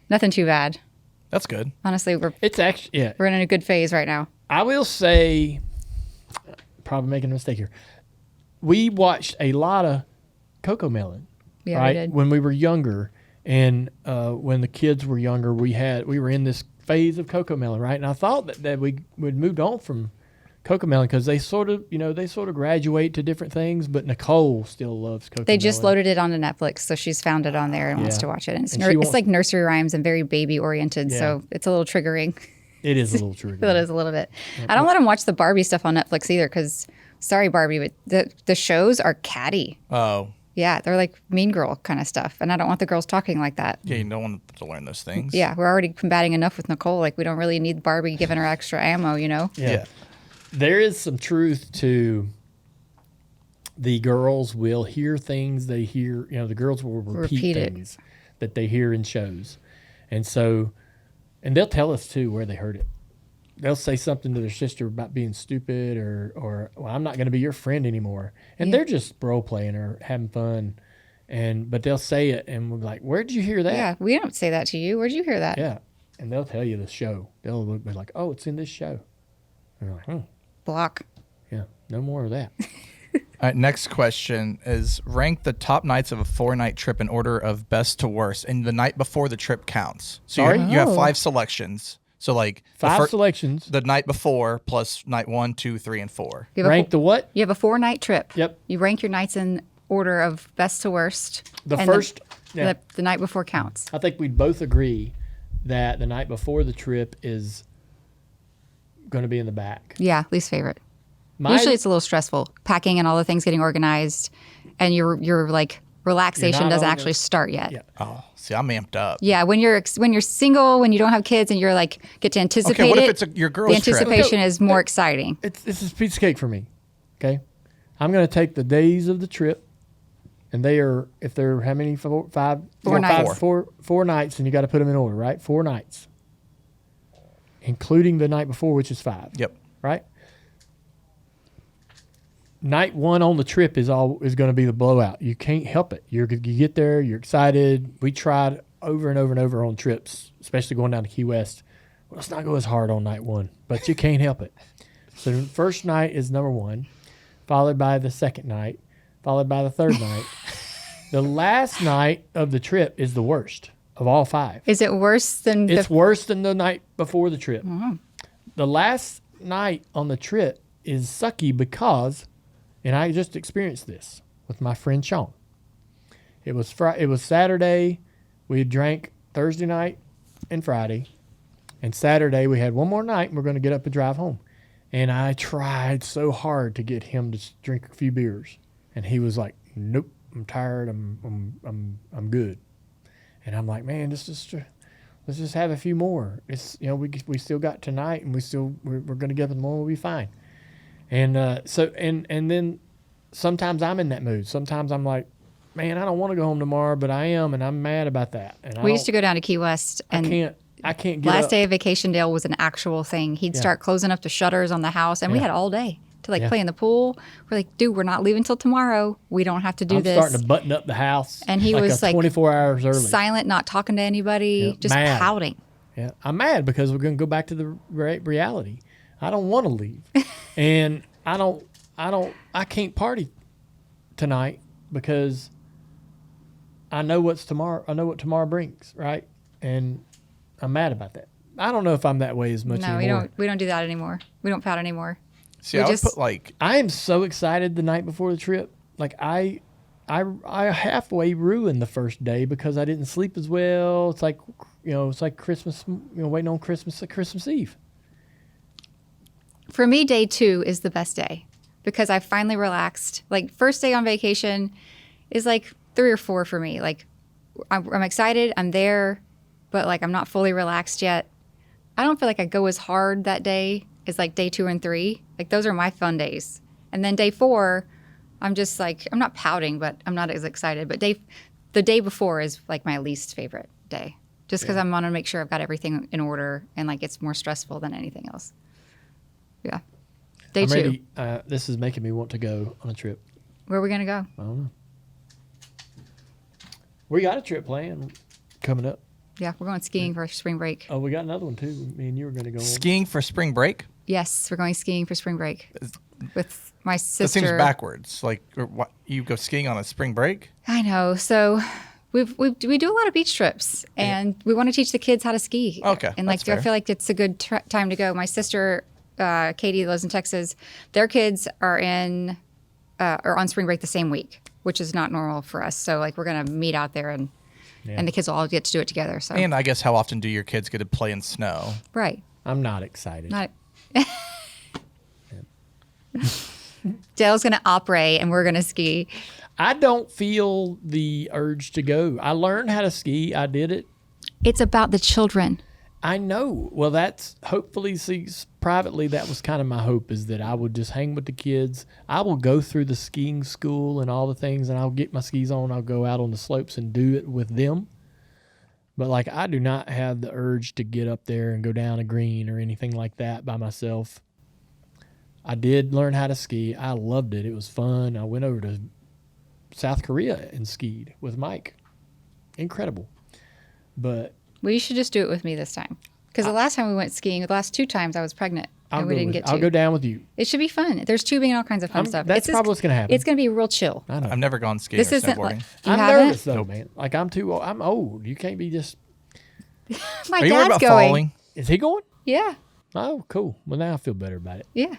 nothing too bad. That's good. Honestly, we're in a good phase right now. I will say, probably making a mistake here. We watched a lot of Coco Melon. Yeah, we did. When we were younger, and when the kids were younger, we were in this phase of Coco Melon, right? And I thought that we would moved on from Coco Melon because they sort of graduate to different things. But Nicole still loves Coco Melon. They just loaded it onto Netflix, so she's found it on there and wants to watch it. And it's like nursery rhymes and very baby oriented, so it's a little triggering. It is a little triggering. It is a little bit. I don't let them watch the Barbie stuff on Netflix either because, sorry Barbie, but the shows are catty. Oh. Yeah, they're like Mean Girl kind of stuff, and I don't want the girls talking like that. Yeah, you don't want them to learn those things. Yeah, we're already combating enough with Nicole. Like, we don't really need Barbie giving her extra ammo, Yeah. There is some truth to the girls will hear things they hear. The girls will repeat things that they hear in shows. And so, and they'll tell us, too, where they heard it. they'll say something to their sister about being stupid or well, I'm not going to be your friend anymore. And they're just role playing or having fun. But they'll say it and we're like, where'd you hear that? Yeah, we don't say that to you. Where'd you hear that? Yeah. And they'll tell you the show. They'll be like, oh, it's in this show. And you're like, Block. yeah, no more of that. All right, next question is rank the top nights of a 4-night trip in order of best to worst, and the night before the trip counts. So you have 5 selections. So like 5 selections. The night before plus night 1, 2, 3, and 4. Rank the what? You have a 4-night trip. Yep. You rank your nights in order of best to worst. The first. The night before counts. I think we'd both agree that the night before the trip is going to be in the back. Yeah, least favorite. Usually it's a little stressful, packing and all the things getting organized, and your like relaxation doesn't actually start yet. Yeah. Oh, see, I'm amped up. Yeah, when you're single, when you don't have kids, and you're like get to anticipate Okay, what it. if it's your girl's the anticipation is more exciting. This is piece of cake for me. Okay, I'm going to take the days of the trip, and if they're how many? 4 nights. 4 nights, and you got to put them in order, right? 4 nights, including the night before, which is 5. Yep. Right. Night 1 on the trip is going to be the blowout. You can't help it. You get there, you're excited. We tried over and over and over on trips, especially going down to Key West. Well, let's not go as hard on night 1, but you can't help it. So the first night is number 1, followed by the second night, followed by the third night. The last night of the trip is the worst of all 5. Is it worse than? It's worse than the night before the trip. Mm-hmm. The last night on the trip is sucky because. And I just experienced this with my friend Sean. It was Saturday. We drank Thursday night and Friday. And Saturday we had one more night and we're going to get up and drive home. And I tried so hard to get him to drink a few beers. And he was like, nope, I'm tired. I'm good. And I'm like, man, let's just have a few more. It's, we still got tonight and we're going to get up in the morning. We'll be fine. And and then sometimes I'm in that mood. Sometimes I'm like, man, I don't want to go home tomorrow, but I am, and I'm mad about that. And we used to go down to Key West, and I can't get last up. day of vacation, Dale was an actual thing. He'd start closing up the shutters on the house, and we had all day to play in the pool. We're like, dude, we're not leaving till tomorrow. We don't have to do this. I'm starting to button up the house. And he was 24 hours early, silent, not talking to anybody, just mad. pouting. Yeah, I'm mad because we're going to go back to the reality. I don't want to leave, and I can't party tonight because I know what's tomorrow. I know what tomorrow brings, right? And I'm mad about that. I don't know if I'm that way as much anymore. No, we don't do that anymore. We don't pout anymore. See, I would put I am so excited the night before the trip. Like I halfway ruined the first day because I didn't sleep as well. It's like, it's like Christmas, waiting on Christmas Eve. For me, day 2 is the best day because I finally relaxed. Like first day on vacation is like 3 or 4 for me. Like I'm excited, I'm there, but like I'm not fully relaxed yet. I don't feel like I go as hard that day as like day 2 and 3. Like those are my fun days. And then day 4, I'm just like, I'm not pouting, but I'm not as excited. But the day before is like my least favorite day just because I want to make sure I've got everything in order and like it's more stressful than anything else. Yeah. Day 2. Ready. This is making me want to go on a trip. Where are we going to go? I don't know. We got a trip planned coming up. Yeah, we're going skiing for spring break. Oh, we got another one too. Me and you were going to go skiing for spring break? Yes, we're going skiing for spring break with my sister. That seems backwards. Like, you go skiing on a spring break? I know. So we do a lot of beach trips, and we want to teach the kids how to ski. Okay, and like I feel like it's a good time to go. My sister Katie lives in Texas. Their kids are on spring break the same week, which is not normal for us. So like we're gonna meet out there and the kids will all get to do it together. So and I guess how often do your kids get to play in snow? Right. I'm not excited. Dale's gonna opera and we're gonna ski. I don't feel the urge to go. I learned how to ski. I did it. It's about the children. I know. Well, that's hopefully, privately, that was kind of my hope, is that I would just hang with the kids. I will go through the skiing school and all the things, and I'll get my skis on. I'll go out on the slopes and do it with them. But like, I do not have the urge to get up there and go down a green or anything like that by myself. I did learn how to ski. I loved it. It was fun. I went over to South Korea and skied with Mike. Incredible. But well, you should just do it with me this time. Because the last time we went skiing, the last 2 times I was pregnant and we didn't get to. I'll go down with you. It should be fun. There's tubing and all kinds of fun stuff. That's probably what's going to happen. It's going to be real chill. I know. I've never gone skiing or snowboarding. I'm nervous though, man. Like I'm old. You can't be just. My Are you worried dad's about going. falling? Is he going? Yeah. Oh, cool. Well, now I feel better about it. Yeah.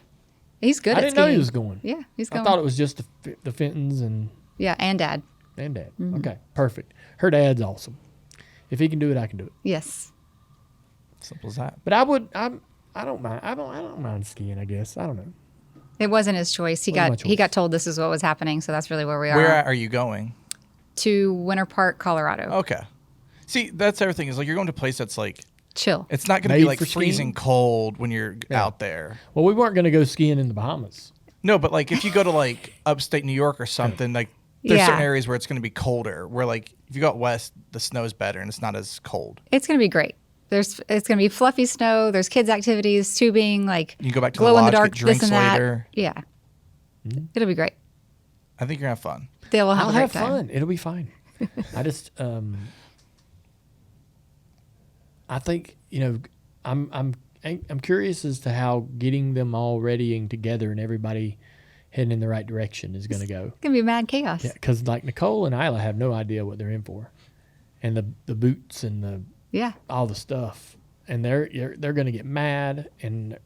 He's good I at didn't skiing. know he was going. Yeah, he's going. I thought it was just the Fentons and Dad. Dad. Okay, perfect. Her dad's awesome. If he can do it, I can do it. Yes. Simple as that. But I don't mind. I don't mind skiing. I guess I don't know. It wasn't his choice. He got told this is what was happening, so that's really where we are. Where are you going? To Winter Park, Colorado. Okay. See, that's everything. Is like you're going to a place that's like chill. It's not going to be like freezing cold when you're out there. Well, we weren't going to go skiing in the Bahamas. No, but like if you go to like upstate New York or something, like there's certain areas where it's going to be colder. Where like if you go out west, the snow's better and it's not as cold. It's going to be great. It's going to be fluffy snow. There's kids' activities, tubing, like you can go back to glow the in lodge, the dark, get drinks this and that. later. Yeah, it'll be great. I think you're gonna have fun. They will have I'll a great have time. fun. It'll be fine. I just I think I'm curious as to how getting them all ready and together and everybody heading in the right direction is going to go. It's going to be mad chaos. Yeah, because like Nicole and Isla have no idea what they're in for, and the boots and all the stuff, and they're going to get mad and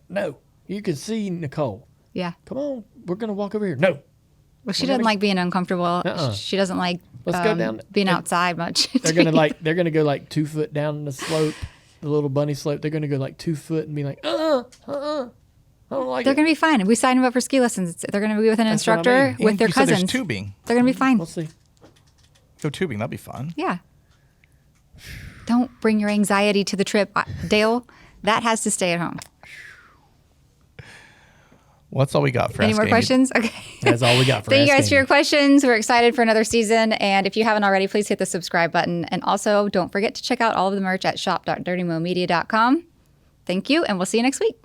no. You can see Nicole. Yeah. Come on, we're going to walk over here. No. Well, she doesn't like being uncomfortable. She doesn't like Let's go down being outside much. They're gonna go like 2 foot down the slope, the little bunny slope. They're gonna go like 2 foot and be like, I don't like They're it. going to be fine. We signed them up for ski lessons. They're going to be with an instructor with their you said cousins. there's tubing. They're going to be fine. We'll see. Go tubing. That'd be fun. Yeah. Don't bring your anxiety to the trip, Dale. That has to stay at home. Well, that's all we got for Any Ask more Amy. questions? Okay. That's all we got for Thank you Ask guys for Amy. your questions. We're excited for another season. And if you haven't already, please hit the subscribe button. And also, don't forget to check out all of the merch at shop.dirtymomedia.com. Thank you, and we'll see you next week.